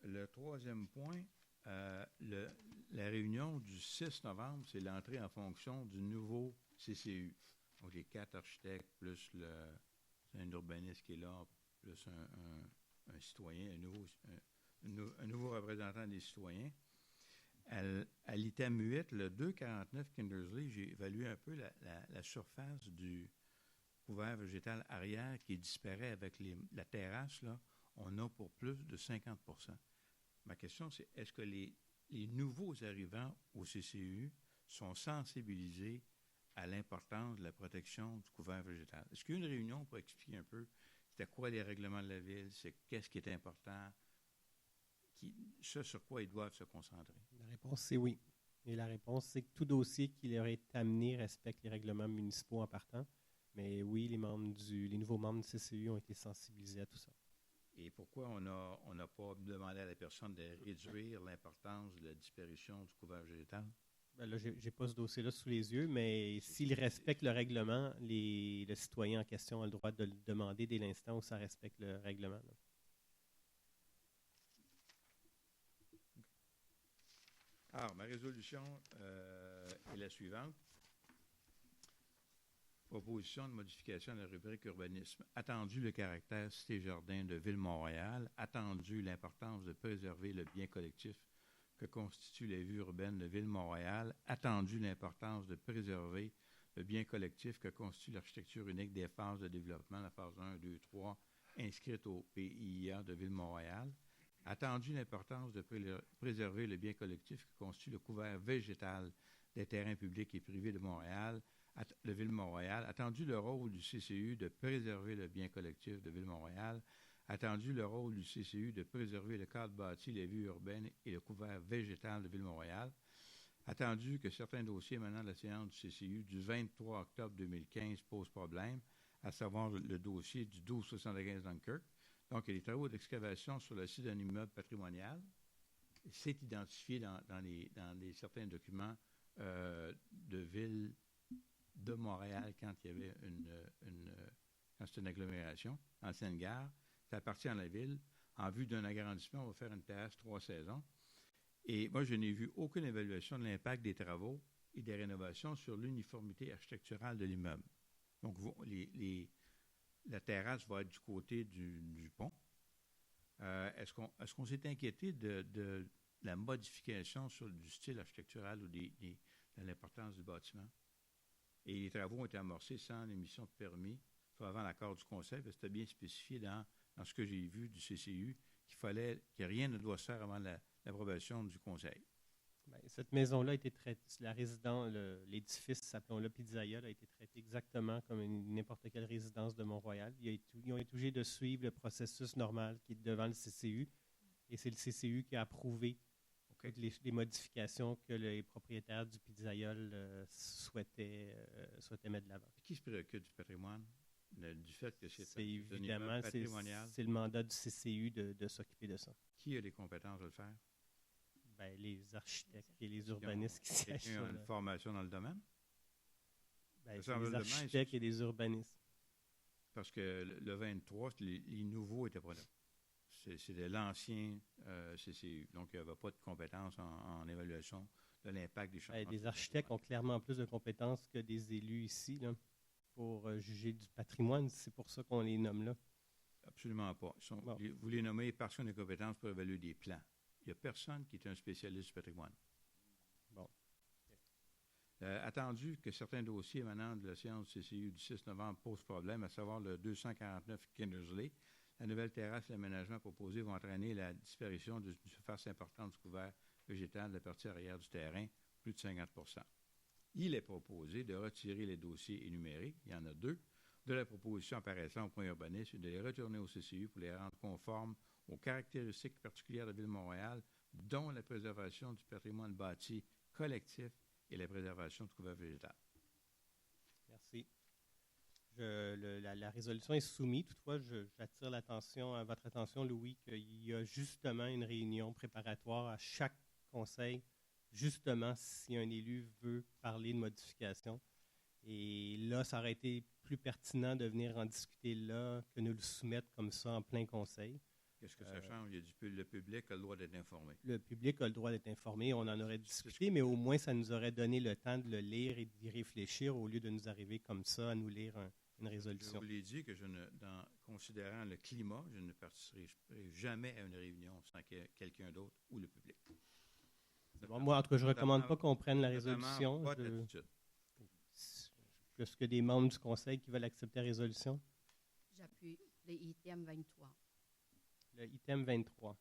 Le troisième point, la réunion du 6 novembre, c'est l'entrée en fonction du nouveau CCU. Donc, les 4 architectes, plus un urbaniste qui est là, plus un citoyen, un nouveau représentant des citoyens. À l'item 8, le 249 Kindersley, j'ai évalué un peu la surface du couvert végétal arrière qui disparaît avec la terrasse. Là, on a pour plus de 50 %. Ma question, c'est est-ce que les nouveaux arrivants au CCU sont sensibilisés à l'importance de la protection du couvert végétal? Est-ce qu'il y a une réunion pour expliquer un peu c'était quoi les règlements de la ville, qu'est-ce qui est important, ce sur quoi ils doivent se concentrer? La réponse, c'est oui. Et la réponse, c'est que tout dossier qui leur est amené respecte les règlements municipaux en partant. Mais oui, les nouveaux membres du CCU ont été sensibilisés à tout ça. Et pourquoi on n'a pas demandé à la personne de réduire l'importance de la disparition du couvert végétal? Ben là, je n'ai pas ce dossier-là sous les yeux, mais s'ils respectent le règlement, le citoyen en question a le droit de le demander dès l'instant où ça respecte le règlement. Là. Alors, ma résolution est la suivante. Proposition de modification de la rubrique urbanisme. Attendu le caractère cité-jardin de Ville-Montréal, attendu l'importance de préserver le bien collectif que constitue la vie urbaine de Ville-Montréal, attendu l'importance de préserver le bien collectif que constitue l'architecture unique des phases de développement, la phase 1, 2, 3, inscrite au PIA de Ville-Montréal, attendu l'importance de préserver le bien collectif que constitue le couvert végétal des terrains publics et privés de Montréal, de Ville-Montréal, attendu le rôle du CCU de préserver le bien collectif de Ville-Montréal, attendu le rôle du CCU de préserver le cadre bâti, les vues urbaines et le couvert végétal de Ville-Montréal, attendu que certains dossiers émanant de la séance du CCU du 23 octobre 2015 posent problème, à savoir le dossier du 1275 Dunkirk. Donc, il y a des travaux d'excavation sur le site d'un immeuble patrimonial. C'est identifié dans certains documents de ville de Montréal quand il y avait quand c'était une agglomération, ancienne gare. Ça appartient à la ville. En vue d'un agrandissement, on va faire une terrasse 3 saisons. Et moi, je n'ai vu aucune évaluation de l'impact des travaux et des rénovations sur l'uniformité architecturale de l'immeuble. Donc, la terrasse va être du côté du pont. Est-ce qu'on s'est inquiété de la modification du style architectural ou de l'importance du bâtiment? Et les travaux ont été amorcés sans l'émission de permis, soit avant l'accord du conseil, parce que c'était bien spécifié dans ce que j'ai vu du CCU que rien ne doit se faire avant l'approbation du conseil. Bien, cette maison-là a été traitée, l'édifice, appelons-le Pizzaïa, a été traité exactement comme n'importe quelle résidence de Mont-Royal. Ils ont été obligés de suivre le processus normal qui est devant le CCU, et c'est le CCU qui a approuvé les modifications que les propriétaires du Pizzaïa souhaitaient mettre de l'avant. Qui se préoccupe du patrimoine? Du fait que c'est évidemment, patrimonial? C'est le mandat du CCU de s'occuper de ça. Qui a les compétences de le faire? Ben, les architectes et les urbanistes qui siègent. Quelqu'un a une formation dans le domaine? Ben, c'est les architectes et les urbanistes. Parce que le 23, les nouveaux n'étaient pas là. C'est de l'ancien CCU. Donc, il n'y avait pas de compétences en évaluation de l'impact des changements. Les architectes ont clairement plus de compétences que des élus ici là, pour juger du patrimoine. C'est pour ça qu'on les nomme là. absolument pas. Bon. Vous les nommez personnes de compétences pour évaluer des plans. Il n'y a personne qui est un spécialiste du patrimoine. Bon. Attendu que certains dossiers émanant de la séance du CCU du 6 novembre posent problème, à savoir le 249 Kindersley, la nouvelle terrasse et l'aménagement proposé vont entraîner la disparition d'une surface importante du couvert végétal de la partie arrière du terrain, plus de 50 %. Il est proposé de retirer les dossiers énumérés, il y en a 2, de la proposition apparaissant au point urbanisme et de les retourner au CCU pour les rendre conformes aux caractéristiques particulières de la Ville de Montréal, dont la préservation du patrimoine bâti collectif et la préservation du couvert végétal. Merci. La résolution est soumise. Toutefois, j'attire votre attention, Louis, qu'il y a justement une réunion préparatoire à chaque conseil, justement si un élu veut parler de modification. Et là, ça aurait été plus pertinent de venir en discuter là que nous le soumettre comme ça en plein conseil. Qu'est-ce que ça change? Le public a le droit d'être informé. Le public a le droit d'être informé. On en aurait discuté, mais au moins, ça nous aurait donné le temps de le lire et d'y réfléchir au lieu de nous arriver comme ça à nous lire une résolution. Je vous l'ai dit que considérant le climat, je ne participerai jamais à une réunion sans quelqu'un d'autre ou le public. Bon, moi, en tout cas, je ne recommande pas qu'on prenne la résolution. Pas d'attitude. Est-ce que des membres du conseil qui veulent accepter la résolution? J'appuie l'item 23. Le item 23.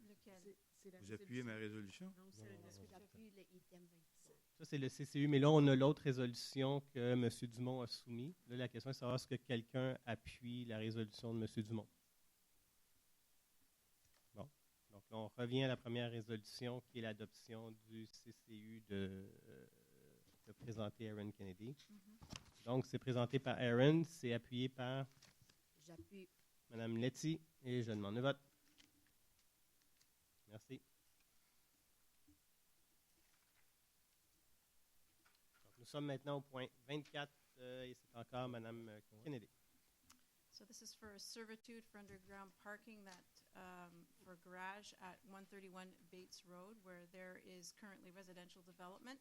Lequel? Vous appuyez ma résolution? Non, c'est la discussion. J'appuie l'item 23. Ça, c'est le CCU, mais là, on a l'autre résolution que M. Dumont a soumise. Là, la question est de savoir est-ce que quelqu'un appuie la résolution de M. Dumont. Bon. Donc, là, on revient à la première résolution qui est l'adoption du CCU que présenté Aaron Kennedy. Donc, c'est présenté par Aaron, c'est appuyé par J'appuie. Mme Letty, et je demande le vote. Merci. Donc, nous sommes maintenant au point 24, et c'est encore Mme Kennedy. So this is for a servitude for underground parking for garage at 131 Bates Road, where there is currently residential development.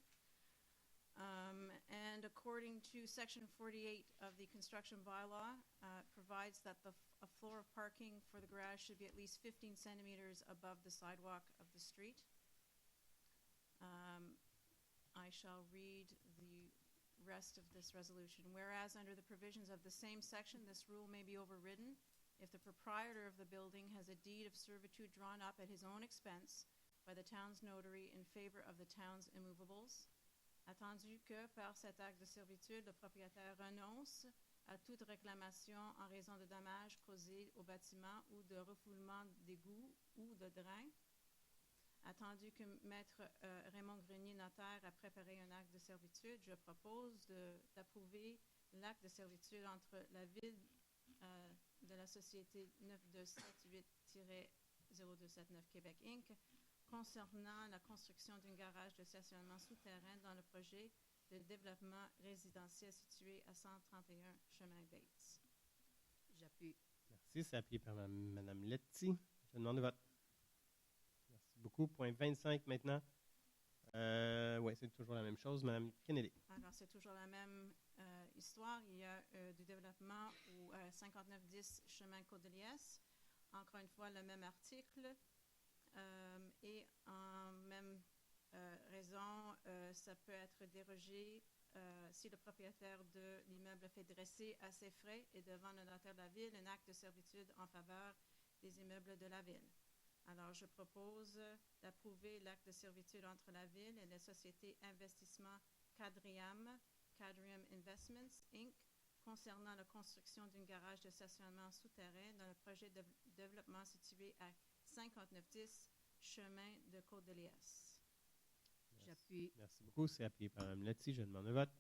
And according to Section 48 of the construction bylaw, provides that a floor of parking for the garage should be at least 15 centimeters above the sidewalk of the street. I shall read the rest of this resolution. Whereas under the provisions of the same section, this rule may be overridden if the proprietor of the building has a deed of servitude drawn up at his own expense by the town's notary in favor of the town's immovables. Attendu que par cet acte de servitude, le propriétaire renonce à toute réclamation en raison de dommages causés au bâtiment ou de refoulement d'égouts ou de drains. Attendu que Maître Raymond Grenier, notaire, a préparé un acte de servitude, je propose d'approuver l'acte de servitude entre la Ville de la Société 9278-0279 Québec Inc., concernant la construction d'un garage de stationnement souterrain dans le projet de développement résidentiel situé à 131 Chemin Bates. J'appuie. Merci, c'est appuyé par Mme Letty. Je demande le vote. Merci beaucoup. Point 25 maintenant. Oui, c'est toujours la même chose. Mme Kennedy. Alors, c'est toujours la même histoire. Il y a du développement au 5910 Chemin Côte-de-Liesse. Encore une fois, le même article. Et en même raison, ça peut être dérogé si le propriétaire de l'immeuble fait dresser à ses frais et devant le notaire de la Ville un acte de servitude en faveur des immeubles de la Ville. Alors, je propose d'approuver l'acte de servitude entre la Ville et la société investissement Cadriam Investments, Inc., concernant la construction d'un garage de stationnement souterrain dans le projet de développement situé à 5910 Chemin de Côte-de-Liesse. J'appuie. Merci beaucoup. C'est appuyé par Mme Letty. Je demande le vote.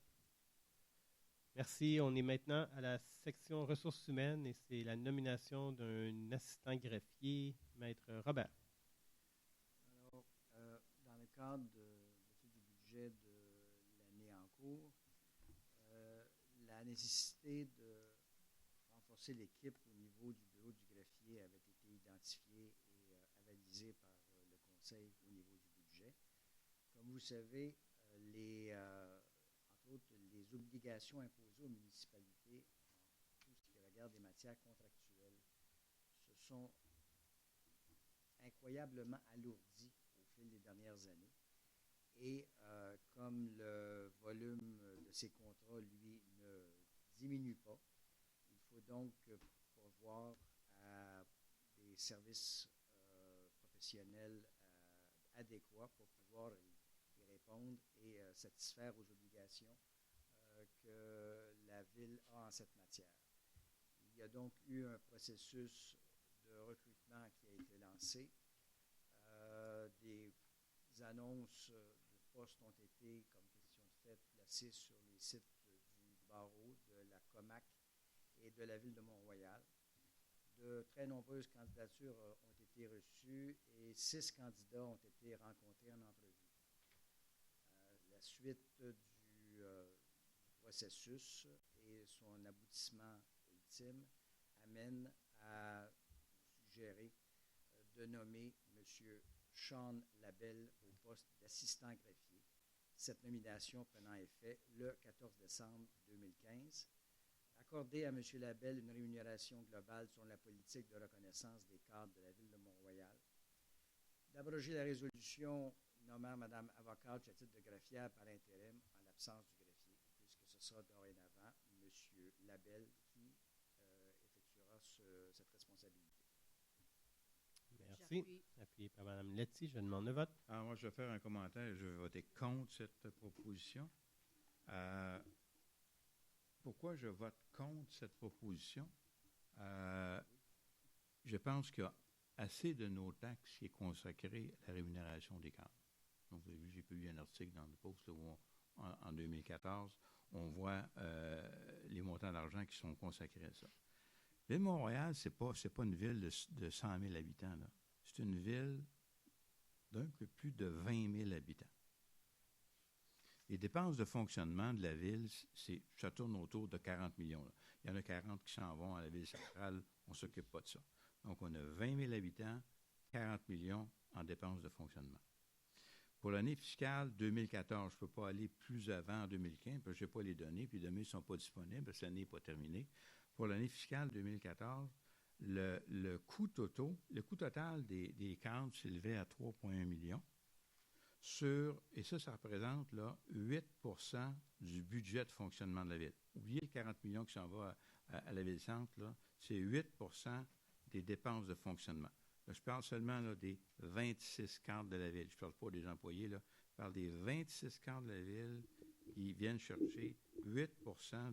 Merci. On est maintenant à la section ressources humaines et c'est la nomination d'un assistant greffier, Maître Robert. Alors, dans le cadre du budget de l'année en cours, la nécessité de renforcer l'équipe au niveau du bureau du greffier avait été identifiée et avalisée par le Conseil au niveau du budget. Comme vous savez, entre autres, les obligations imposées aux municipalités, tout ce qui c'est-à-dire des matières contractuelles, se sont incroyablement alourdies au fil des dernières années. Et comme le volume de ces contrats, lui, ne diminue pas, il faut donc pourvoir à des services professionnels adéquats pour pouvoir y répondre et satisfaire aux obligations que la Ville a en cette matière. Il y a donc eu un processus de recrutement qui a été lancé. Des annonces de postes ont été, comme question de fait, placées sur les sites du barreau, de la COMAC et de la Ville de Mont-Royal. De très nombreuses candidatures ont été reçues et 6 candidats ont été rencontrés en entrevue. La suite du processus et son aboutissement ultime amène à suggérer de nommer M. Sean Labelle au poste d'assistant greffier. Cette nomination prenant effet le 14 décembre 2015. Accorder à M. Labelle une rémunération globale selon la politique de reconnaissance des cadres de la Ville de Mont-Royal. D'abroger la résolution nommant Mme Avocatch à titre de greffière par intérim en l'absence du greffier, puisque ce sera dorénavant M. Labelle qui effectuera cette responsabilité. Merci. Appuyé par Mme Letty, je demande le vote. Alors, moi, je vais faire un commentaire. Je vais voter contre cette proposition. Pourquoi je vote contre cette proposition? Je pense qu'il y a assez de nos taxes qui est consacré à la rémunération des cadres. Donc, vous avez vu, j'ai publié un article dans le Post là, où en 2014, on voit les montants d'argent qui sont consacrés à ça. Ville de Mont-Royal, c'est pas une ville de 100 000 habitants. Là. C'est une ville d'un peu plus de 20 000 habitants. Les dépenses de fonctionnement de la ville, ça tourne autour de 40 millions. Là. Il y en a 40 qui s'en vont à la ville centrale. On ne s'occupe pas de ça. Donc, on a 20 000 habitants, 40 millions en dépenses de fonctionnement. Pour l'année fiscale 2014, je ne peux pas aller plus avant en 2015 parce que je n'ai pas les données, puis les données ne sont pas disponibles, parce que l'année n'est pas terminée. Pour l'année fiscale 2014, le coût total des cadres s'élevait à 3,1 millions. Et ça représente là, 8 du budget de fonctionnement de la ville. Oubliez les 40 millions qui s'en vont à la ville-centre, c'est 8 des dépenses de fonctionnement. Là, je parle seulement là, des 26 cadres de la ville. Je ne parle pas des employés, là. Je parle des 26 cadres de la ville qui viennent chercher 8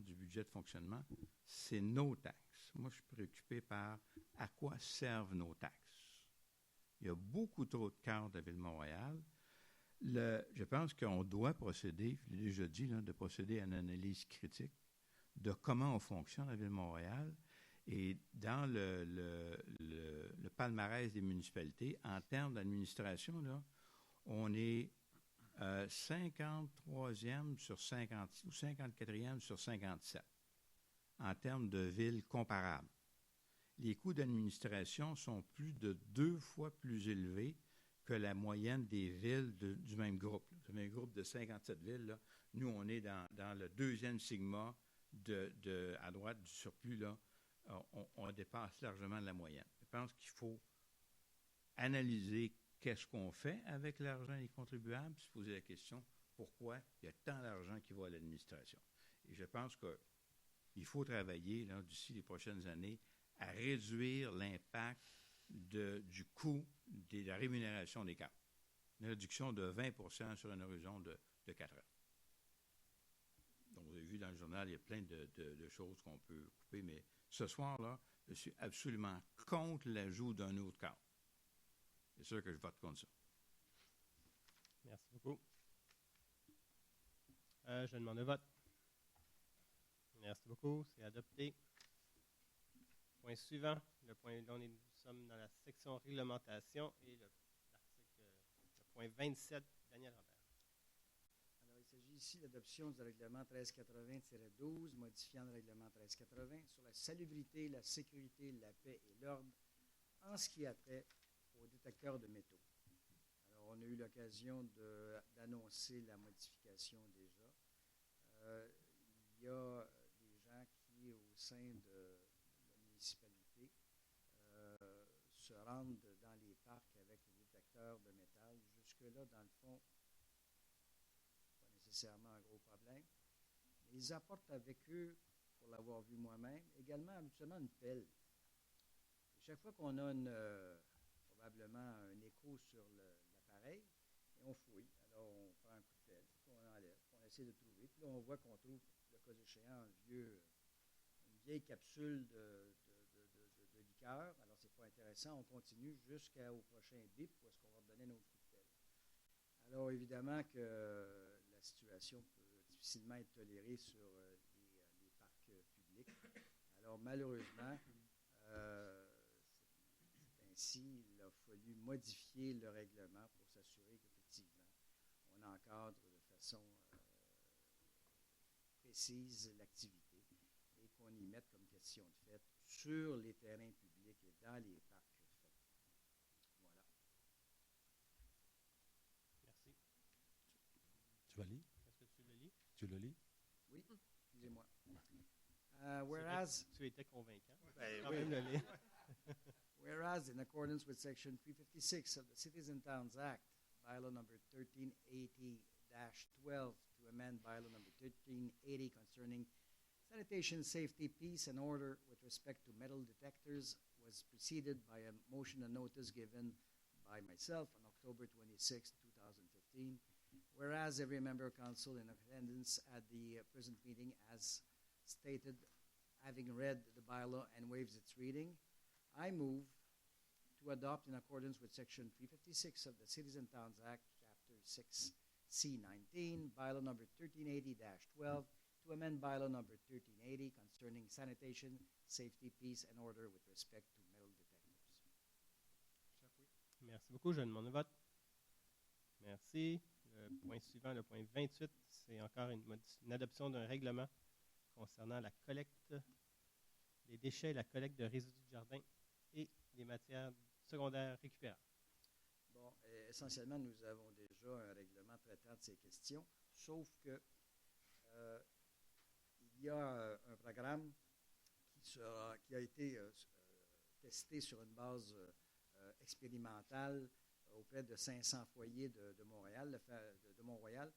du budget de fonctionnement. C'est nos taxes. Moi, je suis préoccupé par à quoi servent nos taxes. Il y a beaucoup trop de cadres de la Ville de Montréal. Je pense qu'on doit procéder, je l'ai déjà dit, là, de procéder à une analyse critique de comment on fonctionne à la Ville de Montréal. Et dans le palmarès des municipalités, en termes d'administration, là, on est 53e sur 50 ou 54e sur 57 en termes de villes comparables. Les coûts d'administration sont plus de 2 fois plus élevés que la moyenne des villes du même groupe. Du même groupe de 57 villes, là, nous, on est dans le deuxième sigma à droite du surplus, là. On dépasse largement la moyenne. Je pense qu'il faut analyser qu'est-ce qu'on fait avec l'argent des contribuables, puis se poser la question pourquoi il y a tant d'argent qui va à l'administration. Et je pense qu'il faut travailler là, d'ici les prochaines années à réduire l'impact du coût de la rémunération des cadres. Une réduction de 20 sur un horizon de 4 ans. Donc, vous avez vu dans le journal, il y a plein de choses qu'on peut couper, mais ce soir-là, je suis absolument contre l'ajout d'un autre cadre. C'est sûr que je vote contre ça. Merci beaucoup. Je demande le vote. Merci beaucoup. C'est adopté. Point suivant. Le nous sommes dans la section réglementation et le point 27, Daniel Robert. Alors, il s'agit ici de l'adoption du règlement 1380-12, modifiant le règlement 1380 sur la salubrité, la sécurité, la paix et l'ordre en ce qui a trait aux détecteurs de métaux. Alors, on a eu l'occasion d'annoncer la modification déjà. Il y a des gens qui, au sein de municipalités se rendent dans les parcs avec les détecteurs de métal. Jusque-là, dans le fond, pas nécessairement un gros problème. Mais ils apportent avec eux, pour l'avoir vu moi-même, également habituellement une pelle. Et chaque fois qu'on a probablement un écho sur l'appareil, et on fouille. Alors, on prend un coup de pelle, puis on enlève, puis on essaie de trouver. Puis là, on voit qu'on trouve, le cas échéant, une vieille capsule de liqueur. Alors, c'est pas intéressant. On continue jusqu'au prochain bip où est-ce qu'on va redonner notre coup de pelle. Alors, évidemment que la situation peut difficilement être tolérée sur les parcs publics. Alors, malheureusement, c'est ainsi, il a fallu modifier le règlement pour s'assurer qu'effectivement, on encadre de façon précise l'activité et qu'on y mette comme question de fait sur les terrains publics et dans les parcs faits. Voilà. Merci. Tu vas lire? Est-ce que tu le lis? Tu le lis? Oui, excusez-moi. Whereas, tu étais convaincant. Ben, Quand oui. même le lire. Whereas, in accordance with Section 356 of the Cities and Towns Act, Bylaw number 1380-12 to amend Bylaw number 1380 concerning sanitation, safety, peace, and order with respect to metal detectors was preceded by a motion and notice given by myself on October 26, 2015. Whereas every member of council in attendance at the present meeting has stated, having read the bylaw and waives its reading, I move to adopt in accordance with Section 356 of the Cities and Towns Act, Chapter 6C19, Bylaw number 1380-12, to amend Bylaw number 1380 concerning sanitation, safety, peace, and order with respect to metal detectors. Merci beaucoup. Je demande le vote. Merci. Le point suivant, le point 28, c'est encore une adoption d'un règlement concernant la collecte des déchets et la collecte de résidus de jardin et des matières secondaires récupérables. Bon, essentiellement, nous avons déjà un règlement traitant de ces questions, sauf que il y a un programme qui a été testé sur une base expérimentale auprès de 500 foyers de Montréal, de Mont-Royal,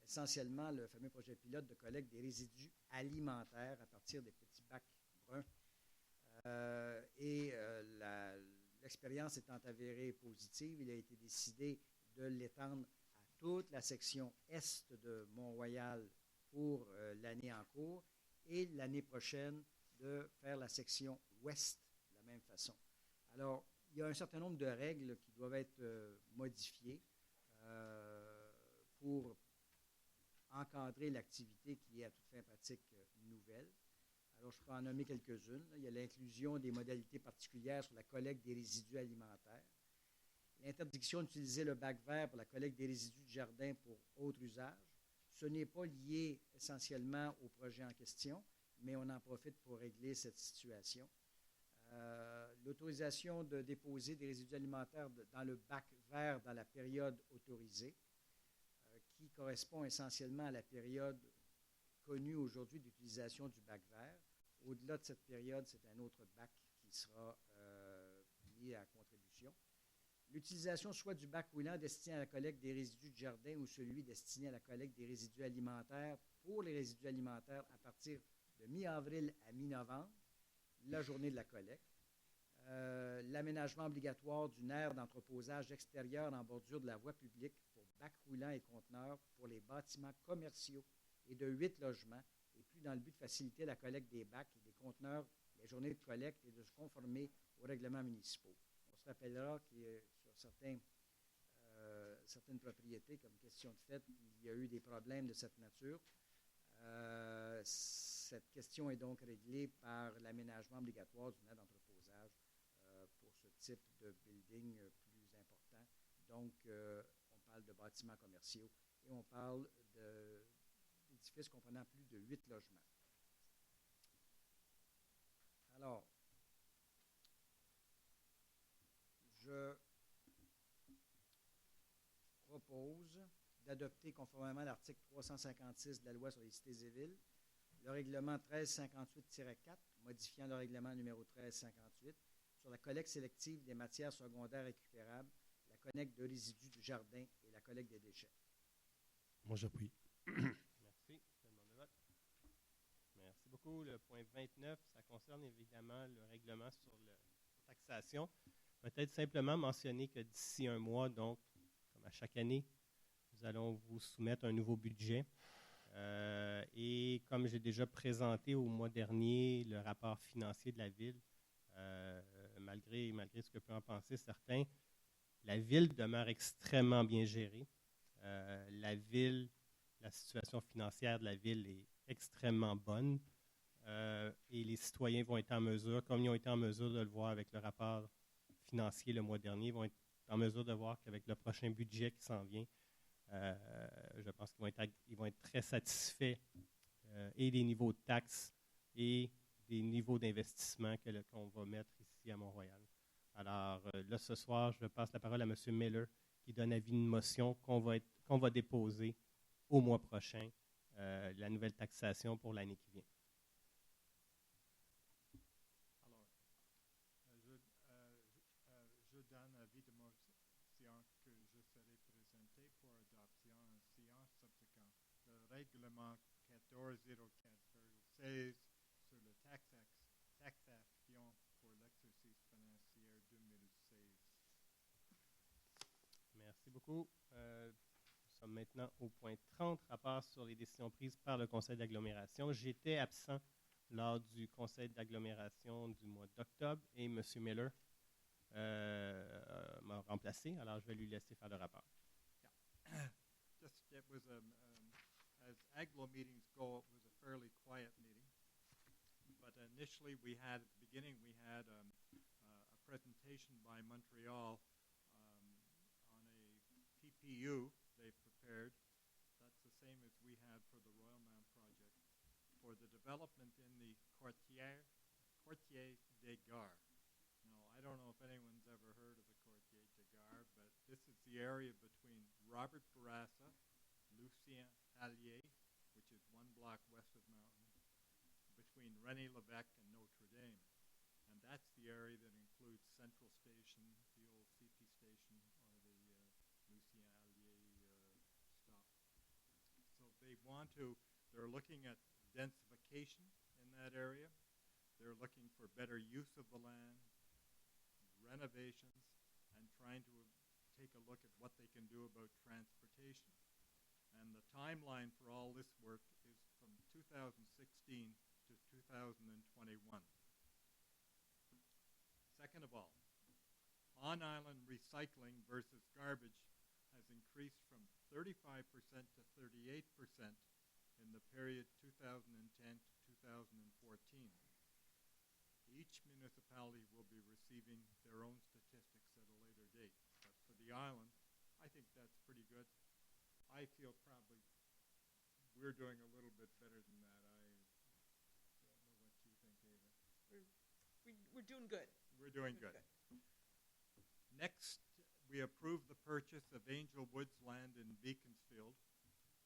essentiellement le fameux projet pilote de collecte des résidus alimentaires à partir des petits bacs bruns. L'expérience étant avérée positive, il a été décidé de l'étendre à toute la section est de Mont-Royal pour l'année en cours et l'année prochaine de faire la section ouest de la même façon. Alors, il y a un certain nombre de règles qui doivent être modifiées pour encadrer l'activité qui est à toute fin pratique nouvelle. Alors, je peux en nommer quelques-unes. Il y a l'inclusion des modalités particulières sur la collecte des résidus alimentaires, l'interdiction d'utiliser le bac vert pour la collecte des résidus de jardin pour autre usage. Ce n'est pas lié essentiellement au projet en question, mais on en profite pour régler cette situation. L'autorisation de déposer des résidus alimentaires dans le bac vert dans la période autorisée, qui correspond essentiellement à la période connue aujourd'hui d'utilisation du bac vert. Au-delà de cette période, c'est un autre bac qui sera mis à contribution. L'utilisation soit du bac roulant destiné à la collecte des résidus de jardin ou celui destiné à la collecte des résidus alimentaires pour les résidus alimentaires à partir de mi-avril à mi-novembre, la journée de la collecte. L'aménagement obligatoire d'une aire d'entreposage extérieure en bordure de la voie publique pour bacs roulants et conteneurs pour les bâtiments commerciaux et de 8 logements, et plus dans le but de faciliter la collecte des bacs et des conteneurs, les journées de collecte et de se conformer aux règlements municipaux. On se rappellera que sur certaines propriétés, comme question de fait, il y a eu des problèmes de cette nature. Cette question est donc réglée par l'aménagement obligatoire d'une aire d'entreposage pour ce type de building plus important. Donc, on parle de bâtiments commerciaux et on parle d'édifices comprenant plus de 8 logements. Alors, je propose d'adopter conformément à l'article 356 de la Loi sur les cités et villes le règlement 1358-4, modifiant le règlement numéro 1358, sur la collecte sélective des matières secondaires récupérables, la collecte de résidus du jardin et la collecte des déchets. Moi, j'appuie. Merci. Demande de vote. Merci beaucoup. Le point 29, ça concerne évidemment le règlement sur la taxation. Peut-être simplement mentionner que d'ici un mois, donc, comme à chaque année, nous allons vous soumettre un nouveau budget. Et comme j'ai déjà présenté au mois dernier le rapport financier de la Ville, malgré ce que peut en penser certains, la Ville demeure extrêmement bien gérée. La situation financière de la Ville est extrêmement bonne et les citoyens vont être en mesure, comme ils ont été en mesure de le voir avec le rapport financier le mois dernier, vont être en mesure de voir qu'avec le prochain budget qui s'en vient, je pense qu'ils vont être très satisfaits et des niveaux de taxes et des niveaux d'investissement qu'on va mettre ici à Mont-Royal. Alors là, ce soir, je passe la parole à M. Miller qui donne avis de motion qu'on va déposer au mois prochain, la nouvelle taxation pour l'année qui vient. Je donne avis de motion que je serai présenté pour adoption en séance subséquente. Le règlement 1404-16 sur la taxation pour l'exercice financier 2016. Merci beaucoup. Nous sommes maintenant au point 30, rapport sur les décisions prises par le Conseil d'agglomération. J'étais absent lors du Conseil d'agglomération du mois d'octobre et M. Miller m'a remplacé, alors je vais lui laisser faire le rapport. Yeah. It was as AGLO meetings go, it was a fairly quiet meeting. But initially, at the beginning, we had a presentation by Montreal on a PPU they prepared. That's the same as we had for the Royal Mount project for the development in the Quartier des Gares. Now, I don't know if anyone's ever heard of the Quartier des Gares, but this is the area between Robert Bourassa, Lucien Allier, which is one block west of Mountain, between René Lévesque and Notre Dame. And that's the area that includes Central Station, the old CP station, or the Lucien Allier stop. So they're looking at densification in that area. They're looking for better use of the land, renovations, and trying to take a look at what they can do about transportation. And the timeline for all this work is from 2016 to 2021. Second of all, on-island recycling versus garbage has increased from 35% to 38% in the period 2010 to 2014. Each municipality will be receiving their own statistics at a later date. But for the island, I think that's pretty good. I feel probably we're doing a little bit better than that. I don't know what you think, Ava. We're doing good. We're doing good. Next, we approve the purchase of Angel Woods land in Beaconsfield,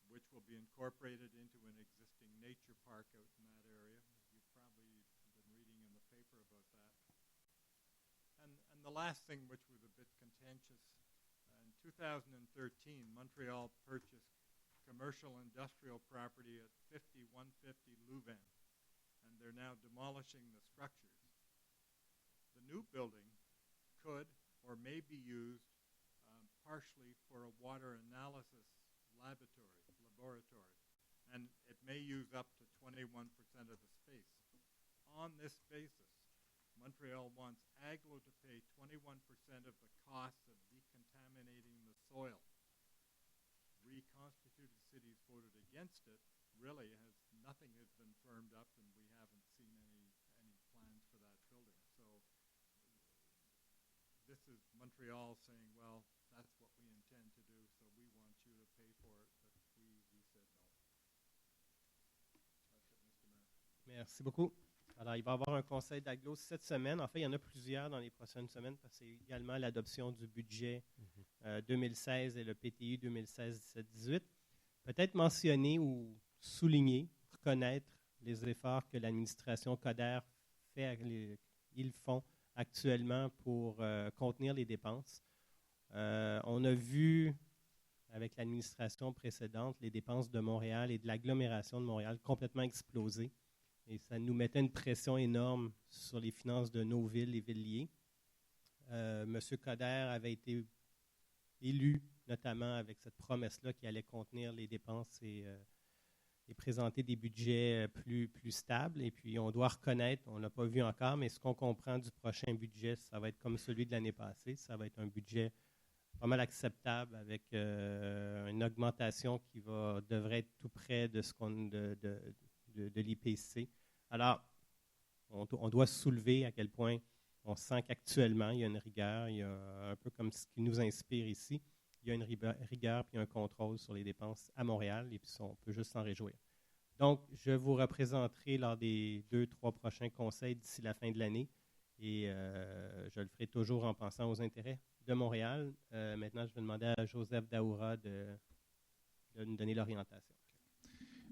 which will be incorporated into an existing nature park out in that area. You've probably been reading in the paper about that. And the last thing, which was a bit contentious, in 2013, Montreal purchased commercial industrial property at 5150 Louvain, and they're now demolishing the structures. The new building could or may be used partially for a water analysis laboratory, and it may use up to 21% of the space. On this basis, Montreal wants AGLO to pay 21% of the cost of decontaminating the soil. Reconstituted cities voted against it. Really, nothing has been firmed up, and we haven't seen any plans for that building. So this is Montreal saying, well, that's what we intend to do, so we want you to pay for it, but we said no. That's it, Mr. Mayor. Merci beaucoup. Alors, il va y avoir un conseil d'AGLO cette semaine. En fait, il y en a plusieurs dans les prochaines semaines parce que c'est également l'adoption du budget 2016 et le PTU 2016-17-18. Peut-être mentionner ou souligner, reconnaître les efforts que l'administration Coder fait, ils font actuellement pour contenir les dépenses. On a vu avec l'administration précédente les dépenses de Montréal et de l'agglomération de Montréal complètement exploser. Et ça nous mettait une pression énorme sur les finances de nos villes et villes liées. M. Coder avait été élu, notamment avec cette promesse-là qui allait contenir les dépenses et présenter des budgets plus stables. Et puis, on doit reconnaître, on ne l'a pas vu encore, mais ce qu'on comprend du prochain budget, ça va être comme celui de l'année passée. Ça va être un budget pas mal acceptable avec une augmentation qui devrait être tout près de de l'IPC. Alors, on doit soulever à quel point on sent qu'actuellement, il y a une rigueur, il y a un peu comme ce qui nous inspire ici, il y a une rigueur puis un contrôle sur les dépenses à Montréal, et puis on peut juste s'en réjouir. Donc, je vous représenterai lors des 2-3 prochains conseils d'ici la fin de l'année, et je le ferai toujours en pensant aux intérêts de Montréal. Maintenant, je vais demander à Joseph Daoura de nous donner l'orientation.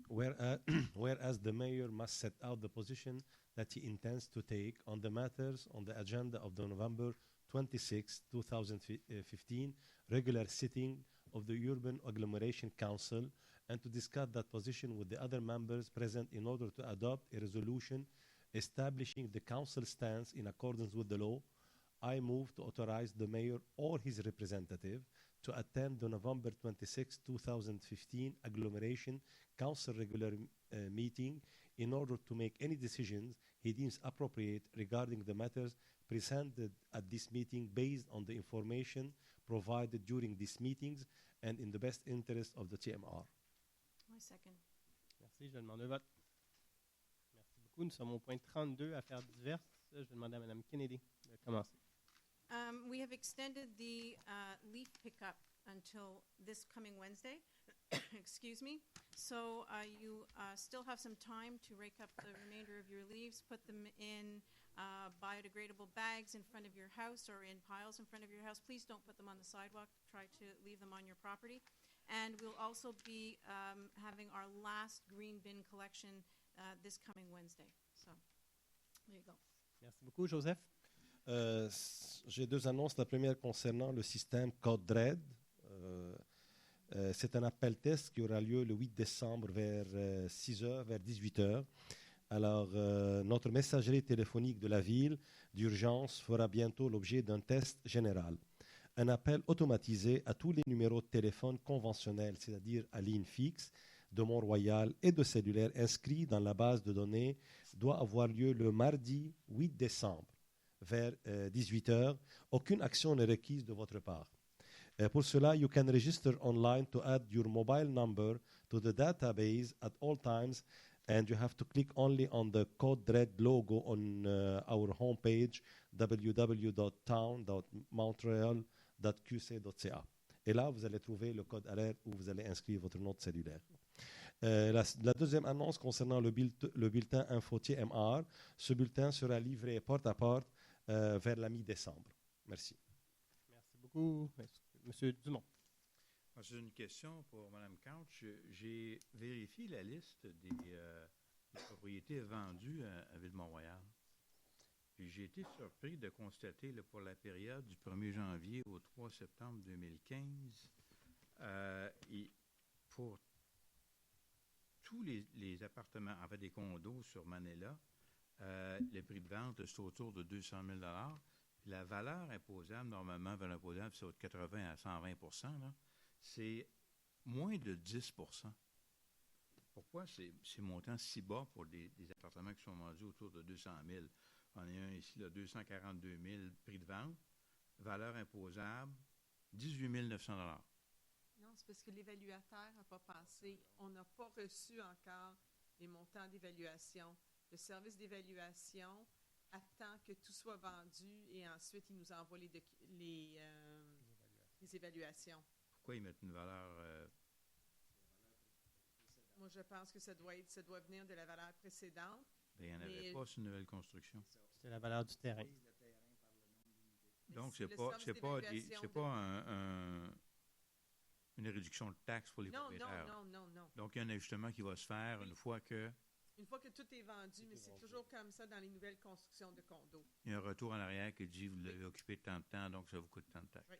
Whereas the mayor must set out the position that he intends to take on the matters on the agenda of the November 26, 2015 regular sitting of the Urban Agglomeration Council, and to discuss that position with the other members present in order to adopt a resolution establishing the council stance in accordance with the law, I move to authorize the mayor or his representative to attend the November 26, 2015 Agglomeration Council regular meeting in order to make any decisions he deems appropriate regarding the matters presented at this meeting based on the information provided during these meetings and in the best interest of the TMR. I second. Merci, je demande le vote. Merci beaucoup. Nous sommes au point 32, affaires diverses. Je vais demander à Mme Kennedy de commencer. We have extended the leaf pickup until this coming Wednesday. Excuse me. So you still have some time to rake up the remainder of your leaves, put them in biodegradable bags in front of your house or in piles in front of your house. Please don't put them on the sidewalk. Try to leave them on your property. And we'll also be having our last green bin collection this coming Wednesday. So there you go. Merci beaucoup, Joseph. J'ai deux annonces. La première concernant le système Code Red. C'est un appel test qui aura lieu le 8 décembre vers 6h, vers 18h. Alors, notre messagerie téléphonique de la ville d'urgence fera bientôt l'objet d'un test général. Un appel automatisé à tous les numéros de téléphone conventionnels, c'est-à-dire à ligne fixe, de Mont-Royal et de cellulaire inscrits dans la base de données, doit avoir lieu le mardi 8 décembre vers 18h. Aucune action n'est requise de votre part. Pour cela, you can register online to add your mobile number to the database at all times, and you have to click only on the Code Red logo on our homepage, www.town.montreal.qc.ca. Et là, vous allez trouver le code alerte où vous allez inscrire votre nom de cellulaire. La deuxième annonce concernant le bulletin Infotier MR, ce bulletin sera livré porte à porte vers la mi-décembre. Merci. Merci beaucoup. Monsieur Dumont. J'ai une question pour Mme Couch. J'ai vérifié la liste des propriétés vendues à Ville-Mont-Royal. Puis j'ai été surpris de constater pour la période du 1er janvier au 3 septembre 2015, et pour tous les appartements, en fait des condos sur Manila, le prix de vente c'est autour de 200 000 $. La valeur imposable, normalement, valeur imposable, c'est de 80 à 120 %, là. C'est moins de 10 %. Pourquoi ces montants si bas pour des appartements qui sont vendus autour de 200 000 $? On a un ici, là, 242 000 prix de vente, valeur imposable, 18 900 $. Non, c'est parce que l'évaluateur n'a pas passé. On n'a pas reçu encore les montants d'évaluation. Le service d'évaluation attend que tout soit vendu et ensuite il nous envoie les évaluations. Pourquoi ils mettent une valeur Moi, je pense que ça doit venir de la valeur précédente. Bien, il n'y en avait pas sur une nouvelle construction. C'est la valeur du terrain. Donc, c'est pas une réduction de taxes pour les propriétaires. Non. Donc, il y a un ajustement qui va se faire une fois que Une fois que tout est vendu, mais c'est toujours comme ça dans les nouvelles constructions de condos. Il y a un retour en arrière qui dit vous l'avez occupé tant de temps, donc ça vous coûte tant de taxes. Oui.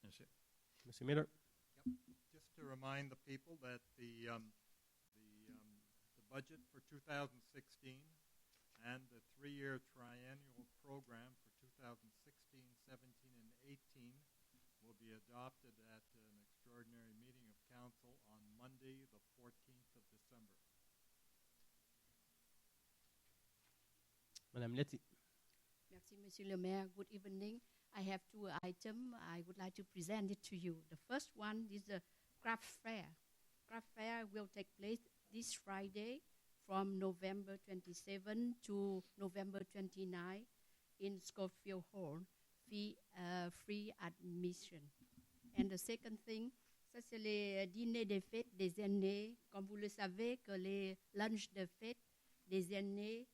Merci. Monsieur Miller. Just to remind the people that the budget for 2016 and the 3-year triennial program for 2016, 17, and 18 will be adopted at an extraordinary meeting of council on Monday, the 14th of December. Madame Letty. Merci, Monsieur le Maire. Good evening. I have 2 items I would like to present it to you. The first one is the craft fair. Craft fair will take place this Friday from November 27 to November 29 in Schofield Hall, free admission. And the second thing, ça c'est les dîners de fête des aînés. Comme vous le savez, que les lunchs de fête des aînés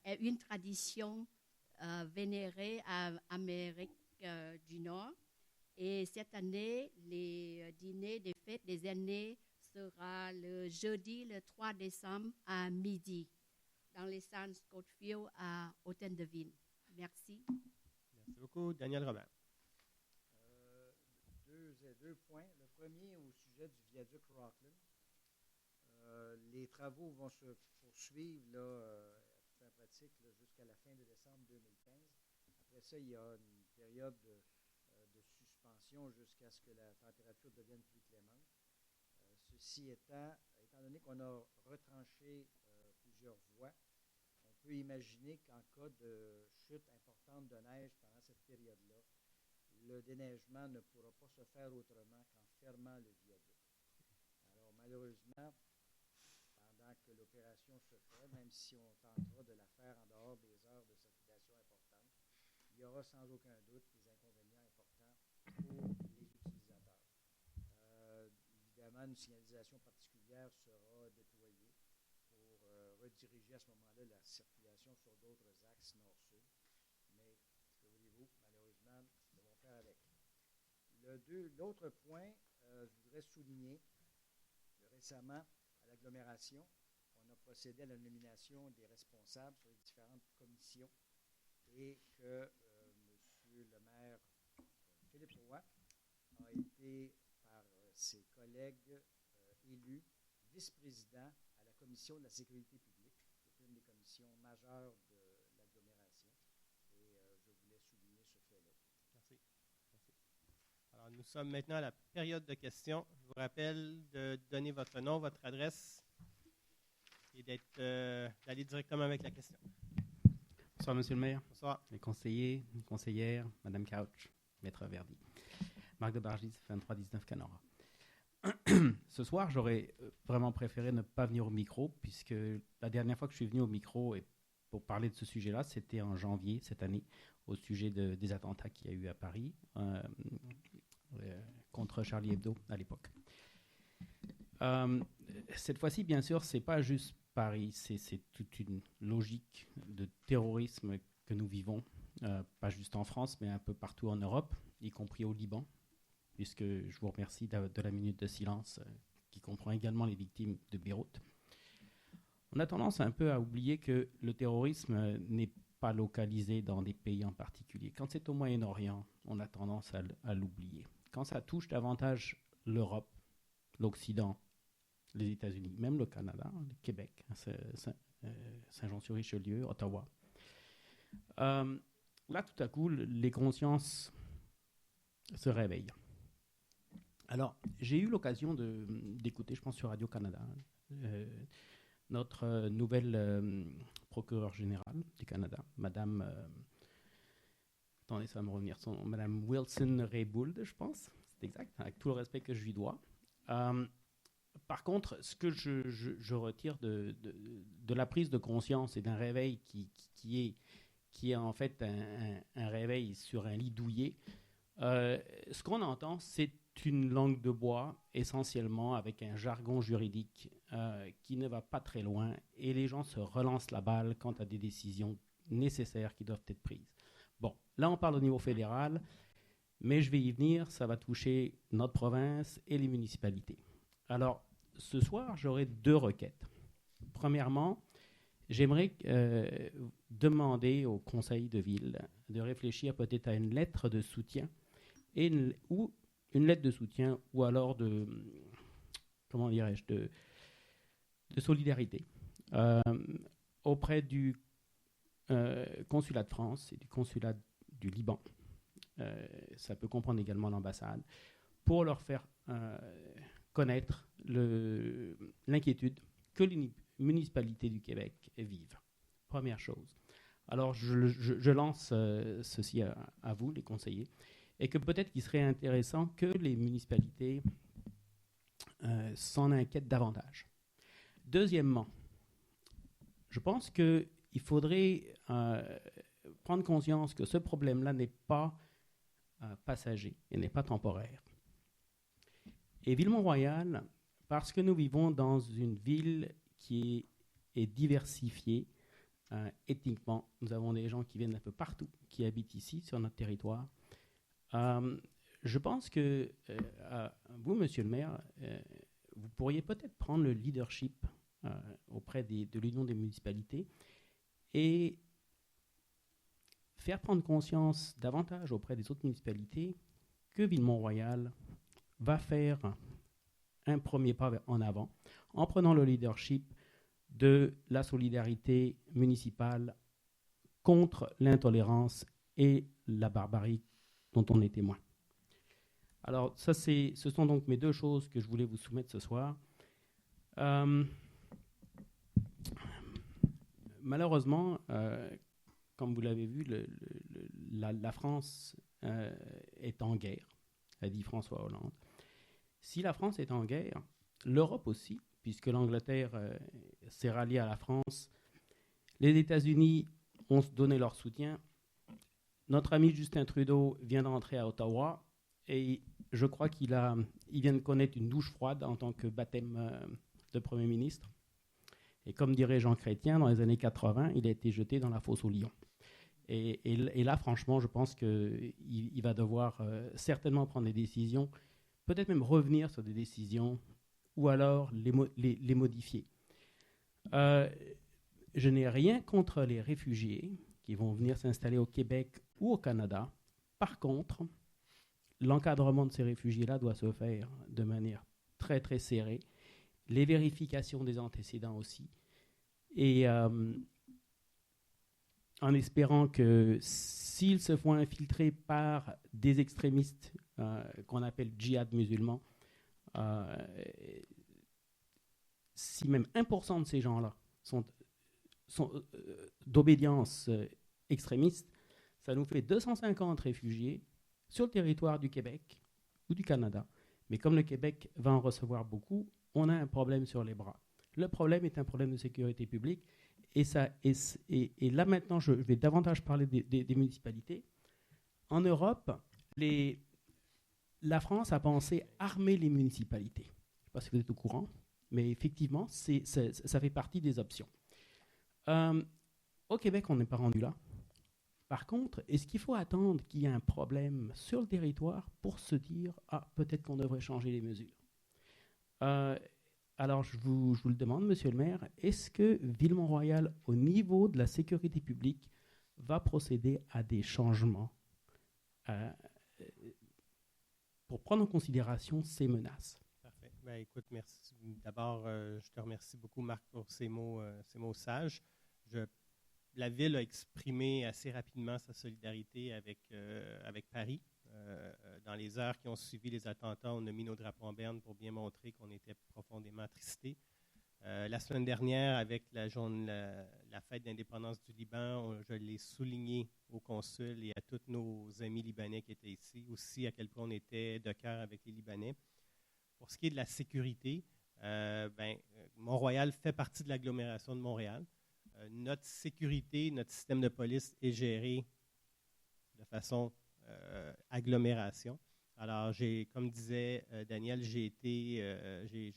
est une tradition vénérée à Amérique du Nord. Et cette année, les dîners de fête des aînés sera le jeudi, le 3 décembre à midi, dans les salles Schofield à Hautendeville. Merci. Merci beaucoup. Daniel Robert. Deux points. Le premier au sujet du viaduc Rockland. Les travaux vont se poursuivre là, en pratique là, jusqu'à la fin de décembre 2015. Après ça, il y a une période de suspension jusqu'à ce que la température devienne plus clémente. Ceci étant donné qu'on a retranché plusieurs voies, on peut imaginer qu'en cas de chute importante de neige pendant cette période-là, le déneigement ne pourra pas se faire autrement qu'en fermant le viaduc. Alors, malheureusement, pendant que l'opération se fait, même si on tentera de la faire en dehors des heures de circulation importantes, il y aura sans aucun doute des inconvénients importants pour les utilisateurs. Évidemment, une signalisation particulière sera déployée pour rediriger à ce moment-là la circulation sur d'autres axes nord-sud. Mais, que voulez-vous, malheureusement, nous devons faire avec. L'autre point, je voudrais souligner que récemment, à l'agglomération, on a procédé à la nomination des responsables sur les différentes commissions et que M. le maire Philippe Roy a été, par ses collègues élus, vice-président à la commission de la sécurité publique, qui est une des commissions majeures de l'agglomération. Et je voulais souligner ce fait-là. Merci. Alors, nous sommes maintenant à la période de questions. Je vous rappelle de donner votre nom, votre adresse et d'aller directement avec la question. Bonsoir, Monsieur le maire. Bonsoir. Les conseillers, les conseillères, Madame Couch, Maître Verdi. Marc de Bargis, 2319 Canora. Ce soir, j'aurais vraiment préféré ne pas venir au micro, puisque la dernière fois que je suis venu au micro et pour parler de ce sujet-là, c'était en janvier cette année, au sujet des attentats qu'il y a eu à Paris contre Charlie Hebdo à l'époque. Cette fois-ci, bien sûr, c'est pas juste Paris, c'est toute une logique de terrorisme que nous vivons, pas juste en France, mais un peu partout en Europe, y compris au Liban, puisque je vous remercie de la minute de silence qui comprend également les victimes de Beyrouth. On a tendance un peu à oublier que le terrorisme n'est pas localisé dans des pays en particulier. Quand c'est au Moyen-Orient, on a tendance à l'oublier. Quand ça touche davantage l'Europe, l'Occident, les États-Unis, même le Canada, le Québec, Saint-Jean-sur-Richelieu, Ottawa. Là, tout à coup, les consciences se réveillent. Alors, j'ai eu l'occasion d'écouter, je pense, sur Radio-Canada, notre nouvelle procureure générale du Canada, Madame... attendez, ça va me revenir, Madame Wilson-Raybould, je pense, c'est exact, avec tout le respect que je lui dois. Par contre, ce que je retire de la prise de conscience et d'un réveil qui est en fait un réveil sur un lit douillet, ce qu'on entend, c'est une langue de bois, essentiellement avec un jargon juridique qui ne va pas très loin, et les gens se relancent la balle quant à des décisions nécessaires qui doivent être prises. Bon, là on parle au niveau fédéral, mais je vais y venir, ça va toucher notre province et les municipalités. Alors, ce soir, j'aurais 2 requêtes. Premièrement, j'aimerais demander au conseil de ville de réfléchir peut-être à une lettre de soutien ou une lettre de soutien ou alors de, comment dirais-je, de solidarité auprès du consulat de France et du consulat du Liban. Ça peut comprendre également l'ambassade, pour leur faire connaître l'inquiétude que les municipalités du Québec vivent. Première chose. Alors, je lance ceci à vous, les conseillers, et que peut-être qu'il serait intéressant que les municipalités s'en inquiètent davantage. Deuxièmement, je pense qu'il faudrait prendre conscience que ce problème-là n'est pas passager et n'est pas temporaire. Et Ville-Mont-Royal, parce que nous vivons dans une ville qui est diversifiée ethniquement, nous avons des gens qui viennent d'un peu partout, qui habitent ici, sur notre territoire. Je pense que vous, monsieur le maire, vous pourriez peut-être prendre le leadership auprès de l'Union des municipalités et faire prendre conscience davantage auprès des autres municipalités que Ville-Mont-Royal va faire un premier pas en avant en prenant le leadership de la solidarité municipale contre l'intolérance et la barbarie dont on est témoin. Alors, ce sont donc mes 2 choses que je voulais vous soumettre ce soir. Malheureusement, comme vous l'avez vu, la France est en guerre, a dit François Hollande. Si la France est en guerre, l'Europe aussi, puisque l'Angleterre s'est ralliée à la France, les États-Unis ont donné leur soutien. Notre ami Justin Trudeau vient d'entrer à Ottawa et je crois qu'il vient de connaître une douche froide en tant que baptême de Premier ministre. Et comme dirait Jean Chrétien, dans les années 80, il a été jeté dans la fosse aux lions. Et là, franchement, je pense qu'il va devoir certainement prendre des décisions, peut-être même revenir sur des décisions, ou alors les modifier. Je n'ai rien contre les réfugiés qui vont venir s'installer au Québec ou au Canada. Par contre, l'encadrement de ces réfugiés-là doit se faire de manière très, très serrée. Les vérifications des antécédents aussi. Et en espérant que s'ils se font infiltrer par des extrémistes qu'on appelle djihad musulmans, si même 1% de ces gens-là sont d'obédience extrémiste, ça nous fait 250 réfugiés sur le territoire du Québec ou du Canada. Mais comme le Québec va en recevoir beaucoup, on a un problème sur les bras. Le problème est un problème de sécurité publique. Et là maintenant, je vais davantage parler des municipalités. En Europe, la France a pensé armer les municipalités. Je ne sais pas si vous êtes au courant, mais effectivement, ça fait partie des options. Au Québec, on n'est pas rendu là. Par contre, est-ce qu'il faut attendre qu'il y ait un problème sur le territoire pour se dire « Ah, peut-être qu'on devrait changer les mesures » Alors, je vous le demande, monsieur le maire, est-ce que Ville-Mont-Royal, au niveau de la sécurité publique, va procéder à des changements pour prendre en considération ces menaces? Parfait. Ben, écoute, merci. D'abord, je te remercie beaucoup, Marc, pour ces mots sages. La Ville a exprimé assez rapidement sa solidarité avec Paris. Dans les heures qui ont suivi les attentats, on a mis nos drapeaux en berne pour bien montrer qu'on était profondément attristés. La semaine dernière, avec la fête d'indépendance du Liban, je l'ai souligné au consul et à tous nos amis libanais qui étaient ici, aussi à quel point on était de cœur avec les Libanais. Pour ce qui est de la sécurité, Mont-Royal fait partie de l'agglomération de Montréal. Notre sécurité, notre système de police est géré de façon agglomération. Alors, comme disait Daniel, j'ai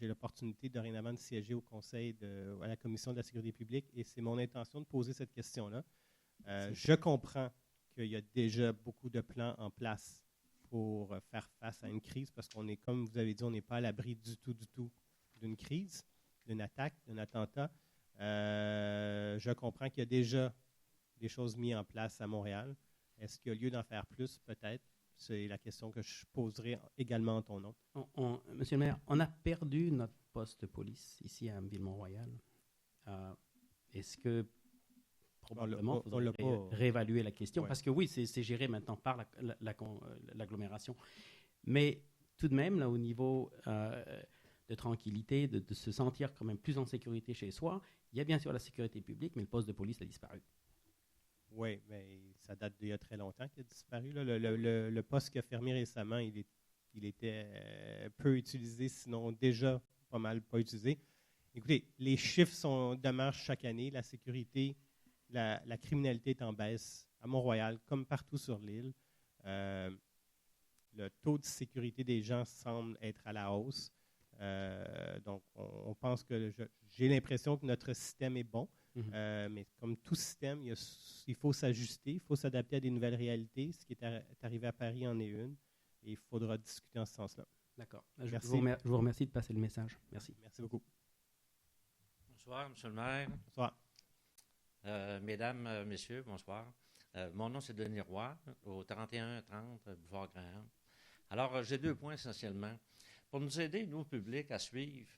l'opportunité dorénavant de siéger au conseil à la Commission de la sécurité publique et c'est mon intention de poser cette question-là. Je comprends qu'il y a déjà beaucoup de plans en place pour faire face à une crise parce qu'on est, comme vous avez dit, on n'est pas à l'abri du tout d'une crise, d'une attaque, d'un attentat. Je comprends qu'il y a déjà des choses mises en place à Montréal. Est-ce qu'il y a lieu d'en faire plus? Peut-être. C'est la question que je poserai également en ton nom. Monsieur le maire, on a perdu notre poste de police ici à Ville-Mont-Royal. Est-ce que probablement il faudrait réévaluer la question? Parce que oui, c'est géré maintenant par l'agglomération. Mais tout de même, là, au niveau de tranquillité, de se sentir quand même plus en sécurité chez soi, il y a bien sûr la sécurité publique, mais le poste de police a disparu. Oui, mais ça date d'il y a très longtemps qu'il a disparu. Là. Le poste qui a fermé récemment, il était peu utilisé, sinon déjà pas mal pas utilisé. Écoutez, les chiffres demeurent chaque année. La sécurité, la criminalité est en baisse à Mont-Royal, comme partout sur l'île. Le taux de sécurité des gens semble être à la hausse. Donc, on pense que j'ai l'impression que notre système est bon. Mais comme tout système, il faut s'ajuster, il faut s'adapter à des nouvelles réalités. Ce qui est arrivé à Paris en est une. Et il faudra discuter en ce sens-là. D'accord. Je vous remercie de passer le message. Merci. Merci beaucoup. Bonsoir, Monsieur le maire. Bonsoir. Mesdames, Messieurs, bonsoir. Mon nom, c'est Denis Roy, au 3130 Boulevard Graham. Alors, j'ai 2 points essentiellement. Pour nous aider, nous, publics, à suivre,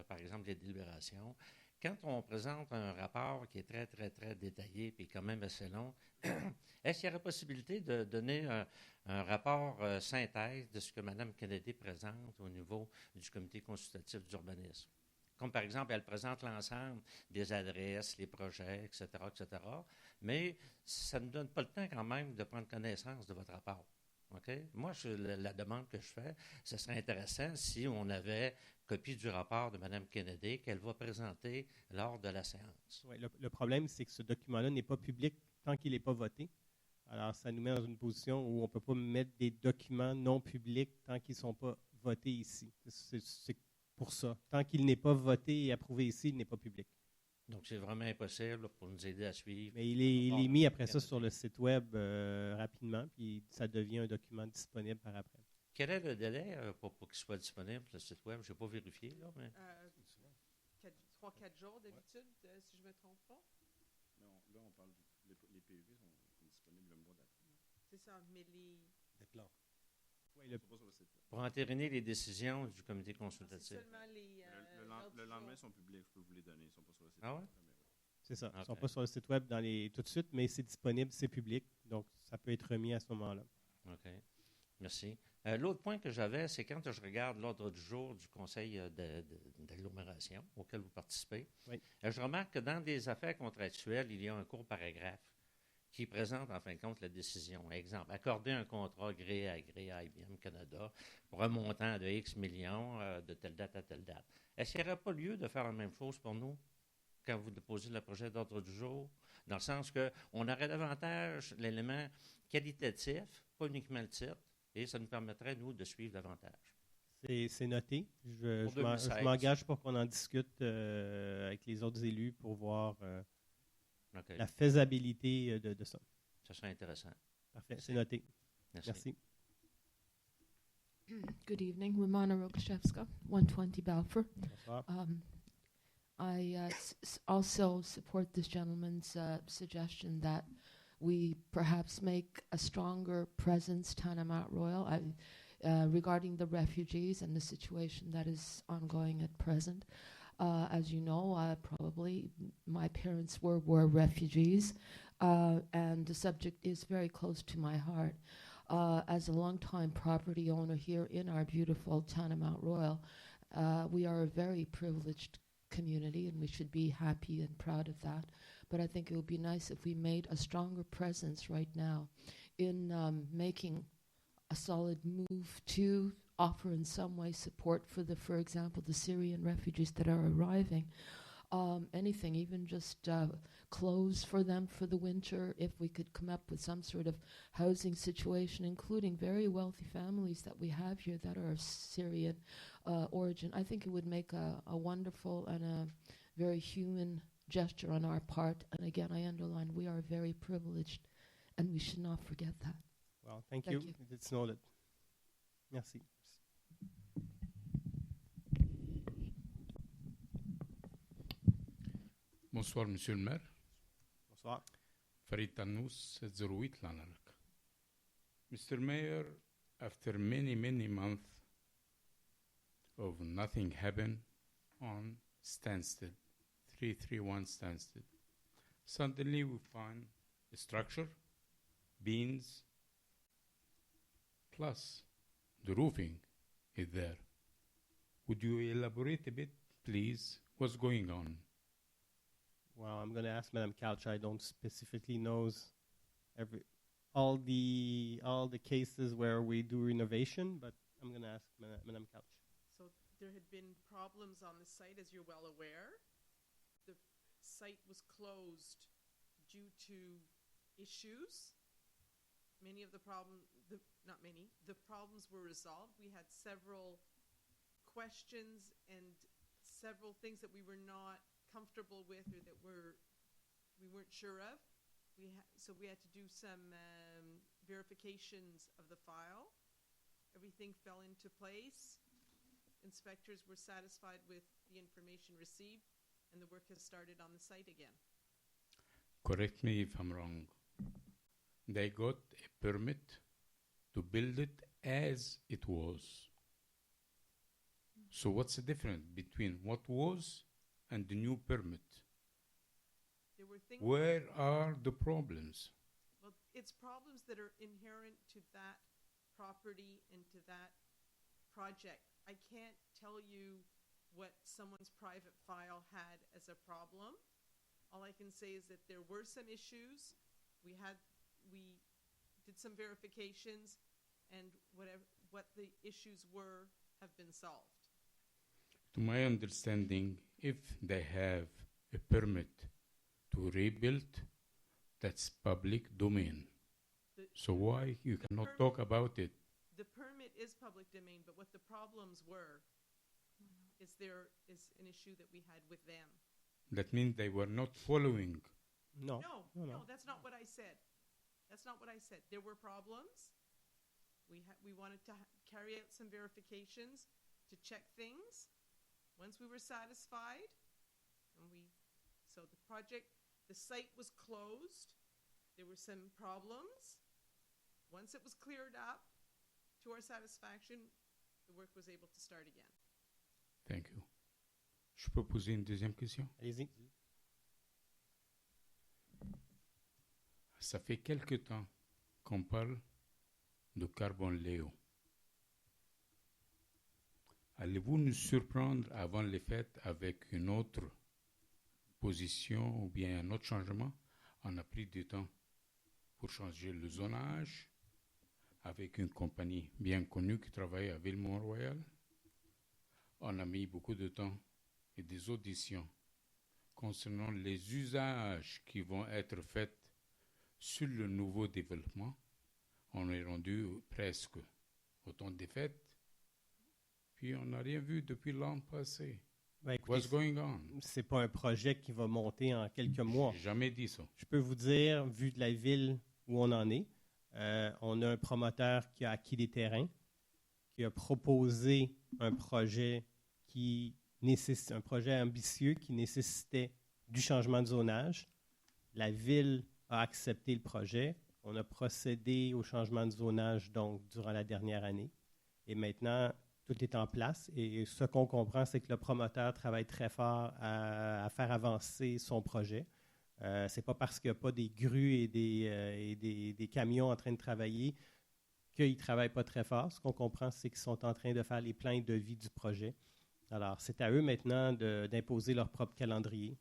par exemple, les délibérations, quand on présente un rapport qui est très, très, très détaillé et quand même assez long, est-ce qu'il y aurait possibilité de donner un rapport synthèse de ce que Mme Kennedy présente au niveau du comité consultatif d'urbanisme? Comme par exemple, elle présente l'ensemble des adresses, les projets, etc., etc., mais ça ne donne pas le temps quand même de prendre connaissance de votre rapport. Okay? Moi, la demande que je fais, ce serait intéressant si on avait copie du rapport de Mme Kennedy qu'elle va présenter lors de la séance. Oui, le problème, c'est que ce document-là n'est pas public tant qu'il n'est pas voté. Alors, ça nous met dans une position où on ne peut pas mettre des documents non publics tant qu'ils ne sont pas votés ici. C'est pour ça. Tant qu'il n'est pas voté et approuvé ici, il n'est pas public. Donc, c'est vraiment impossible pour nous aider à suivre. Mais il est mis après ça sur le site web rapidement, puis ça devient un document disponible par après. Quel est le délai pour qu'il soit disponible, le site web? Je n'ai pas vérifié, là, mais... 3-4 jours d'habitude, si je ne me trompe pas. Non, là, on parle les PUV sont disponibles le mois d'après. C'est ça, mais les plans. Oui, pas sur le site web. Pour entériner les décisions du comité consultatif. Seulement les... le lendemain, ils sont publics, je peux vous les donner, ils ne sont pas sur le site web. Ah ouais? C'est ça, ils ne sont pas sur le site web tout de suite, mais c'est disponible, c'est public, donc ça peut être remis à ce moment-là. OK. Merci. L'autre point que j'avais, c'est quand je regarde l'ordre du jour du conseil d'agglomération auquel vous participez, oui. Je remarque que dans des affaires contractuelles, il y a un court paragraphe qui présente en fin de compte la décision. Exemple, accorder un contrat gré à gré à IBM Canada pour un montant de X millions de telle date à telle date. Est-ce qu'il n'y aurait pas lieu de faire la même chose pour nous quand vous déposez le projet d'ordre du jour, dans le sens qu'on aurait davantage l'élément qualitatif, pas uniquement le titre, et ça nous permettrait, nous, de suivre davantage. C'est noté. Je m'engage pour qu'on en discute avec les autres élus pour voir la faisabilité de ça. Ça serait intéressant. Parfait, c'est noté. Merci. Good evening, Wimana Rokoszewska, 120 Balfour. Bonsoir. I also support this gentleman's suggestion that we perhaps make a stronger presence, Tanamount Royal, regarding the refugees and the situation that is ongoing at present. As you know, probably my parents were refugees, and the subject is very close to my heart. As a longtime property owner here in our beautiful Tanamount Royal, we are a very privileged community, and we should be happy and proud of that. But I think it would be nice if we made a stronger presence right now in making a solid move to offer in some way support for example, the Syrian refugees that are arriving. Anything, even just clothes for them for the winter, if we could come up with some sort of housing situation, including very wealthy families that we have here that are of Syrian origin. I think it would make a wonderful and a very human gesture on our part. And again, I underline, we are very privileged, and we should not forget that. Well, thank you. It's noted. Merci. Bonsoir, Monsieur le maire. Bonsoir. Farid Tannous, 08 Lanark. Mr. Mayor, after many months of nothing happened on Stansted, 331 Stansted, suddenly we find a structure, beams, plus the roofing is there. Would you elaborate a bit, please? What's going on? Well, I'm going to ask Madame Couch. I don't specifically know all the cases where we do renovation, but I'm going to ask Madame Couch. So there had been problems on the site, as you're well aware. The site was closed due to issues. Many of the problems, the problems were resolved. We had several questions and several things that we were not comfortable with or that we weren't sure of. So we had to do some verifications of the file. Everything fell into place. Inspectors were satisfied with the information received, and the work has started on the site again. Correct me if I'm wrong. They got a permit to build it as it was. So what's the difference between what was and the new permit? There were things. Where are the problems? Well, it's problems that are inherent to that property and to that project. I can't tell you what someone's private file had as a problem. All I can say is that there were some issues. We did some verifications, and what the issues were have been solved. To my understanding, if they have a permit to rebuild, that's public domain. So why you cannot talk about it? The permit is public domain, but what the problems were is there is an issue that we had with them. That means they were not following. No, that's not what I said. That's not what I said. There were problems. We wanted to carry out some verifications to check things. Once we were satisfied, so the site was closed. There were some problems. Once it was cleared up to our satisfaction, the work was able to start again. Thank you. Je peux poser une deuxième question? Allez-y. Ça fait quelque temps qu'on parle de Carbon Léo. Allez-vous nous surprendre avant les fêtes avec une autre position ou bien un autre changement? On a pris du temps pour changer le zonage avec une compagnie bien connue qui travaille à Ville-Mont-Royal. On a mis beaucoup de temps et des auditions concernant les usages qui vont être faits sur le nouveau développement. On est rendu presque au temps des fêtes. Puis on n'a rien vu depuis l'an passé. Écoutez, What's going on? C'est pas un projet qui va monter en quelques mois. J'ai jamais dit ça. Je peux vous dire, vu de la ville où on en est, on a un promoteur qui a acquis des terrains, qui a proposé un projet un projet ambitieux qui nécessitait du changement de zonage. La ville a accepté le projet. On a procédé au changement de zonage donc durant la dernière année. Et maintenant, tout est en place. Et ce qu'on comprend, c'est que le promoteur travaille très fort à faire avancer son projet. Ce n'est pas parce qu'il n'y a pas des grues et des camions en train de travailler qu'ils ne travaillent pas très fort. Ce qu'on comprend, c'est qu'ils sont en train de faire les plans de vie du projet. Alors, c'est à eux maintenant d'imposer leur propre calendrier.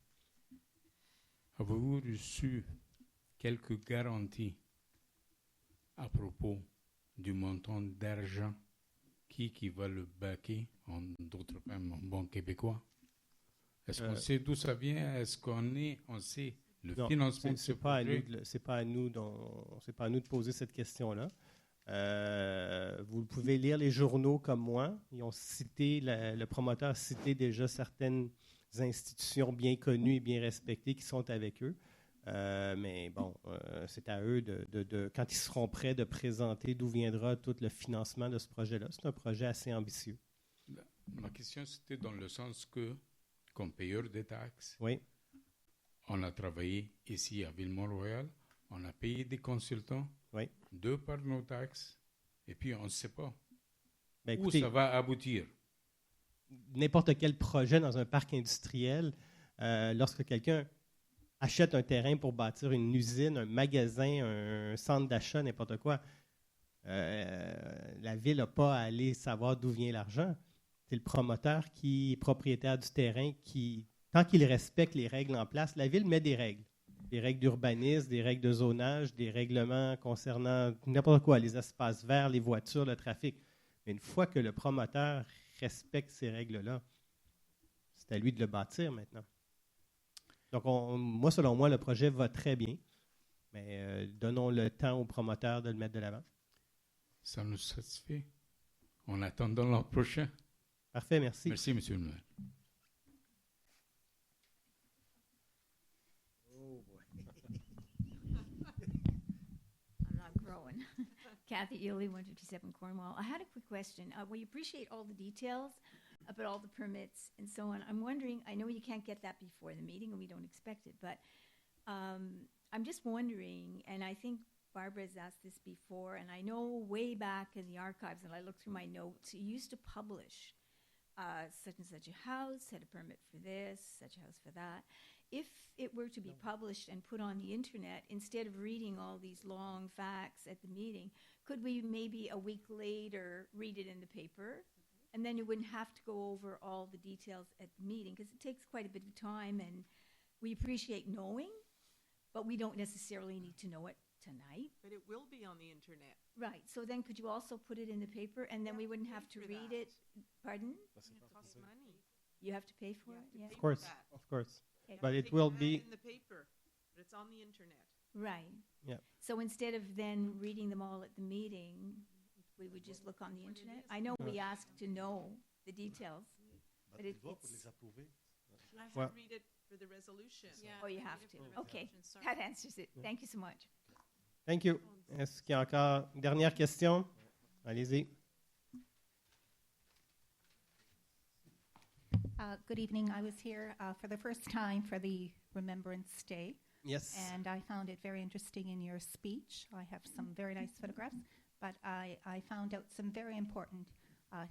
Avez-vous reçu quelques garanties à propos du montant d'argent qui va le baquer, en d'autres termes, en bon québécois? Est-ce qu'on sait d'où ça vient? Est-ce on sait le financement de ce projet? C'est pas à nous de poser cette question-là. Vous pouvez lire les journaux comme moi. Ils ont cité, le promoteur a cité déjà certaines institutions bien connues et bien respectées qui sont avec eux. Mais bon, c'est à eux, quand ils seront prêts, de présenter d'où viendra tout le financement de ce projet-là. C'est un projet assez ambitieux. Ma question, c'était dans le sens que, comme payeur des taxes, oui, On a travaillé ici à Ville-Mont-Royal, on a payé des consultants, Oui. de par nos taxes, et puis on ne sait pas Ben, où écoutez, ça va aboutir. n'importe quel projet dans un parc industriel, lorsque quelqu'un achète un terrain pour bâtir une usine, un magasin, un centre d'achat, n'importe quoi, la ville n'a pas à aller savoir d'où vient l'argent. C'est le promoteur qui est propriétaire du terrain qui, tant qu'il respecte les règles en place, la ville met des règles. Des règles d'urbanisme, des règles de zonage, des règlements concernant n'importe quoi, les espaces verts, les voitures, le trafic. Mais une fois que le promoteur respecte ces règles-là, c'est à lui de le bâtir maintenant. Donc, moi, selon moi, le projet va très bien, mais donnons le temps au promoteur de le mettre de l'avant. Ça nous satisfait. En attendant l'an prochain. Parfait, merci. Merci, monsieur le maire. Oh boy. I'm not growing. Kathy Ely, 157 Cornwall. I had a quick question. We appreciate all the details about all the permits and so on. I'm wondering, I know you can't get that before the meeting and we don't expect it, but I'm just wondering, and I think Barbara has asked this before, and I know way back in the archives, and I looked through my notes, you used to publish such and such a house, had a permit for this, such a house for that. If it were to be published and put on the internet, instead of reading all these long facts at the meeting, could we maybe a week later read it in the paper? And then you wouldn't have to go over all the details at the meeting, because it takes quite a bit of time, and we appreciate knowing, but we don't necessarily need to know it tonight. But it will be on the internet. Right, so then could you also put it in the paper, and then we wouldn't have to read it? Pardon? It costs money. You have to pay for it? Yeah. Of course, of course. Okay. But They it will can be... add in the paper, but it's on the internet. Right. Yeah. So instead of then reading them all at the meeting, we would just look on the internet? I know we asked to know the details, but il doit pour it's... les approuver. I have Well- to read it for the resolution. Oh, you have to. Okay, that answers it. Thank you so much. Thank you. Est-ce qu'il y a encore une dernière question? Allez-y. Good evening. I was here for the first time for the Remembrance Day. Yes. And I found it very interesting in your speech. I have some very nice photographs, but I found out some very important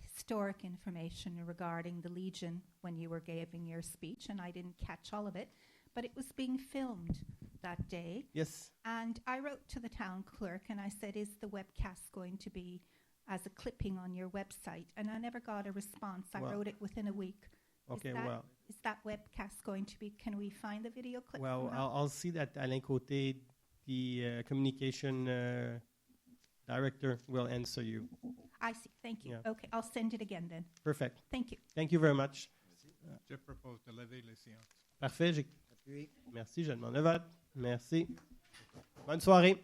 historic information regarding the Legion when you were giving your speech, and I didn't catch all of it, but it was being filmed that day. Yes. And I wrote to the town clerk and I said, is the webcast going to be as a clipping on your website? And I never got a response. I Well- wrote it within a week. Okay, Is that webcast going to be, can we find the video clip? Well, from that? I'll see that Alain Côté, the communication director, will answer you. I see. Thank you. Yeah. Okay, I'll send it again then. Perfect. Thank you. Thank you very much. Je propose de lever les séances. Parfait. Appuyez. Merci, je demande le vote. Merci. Bonne soirée.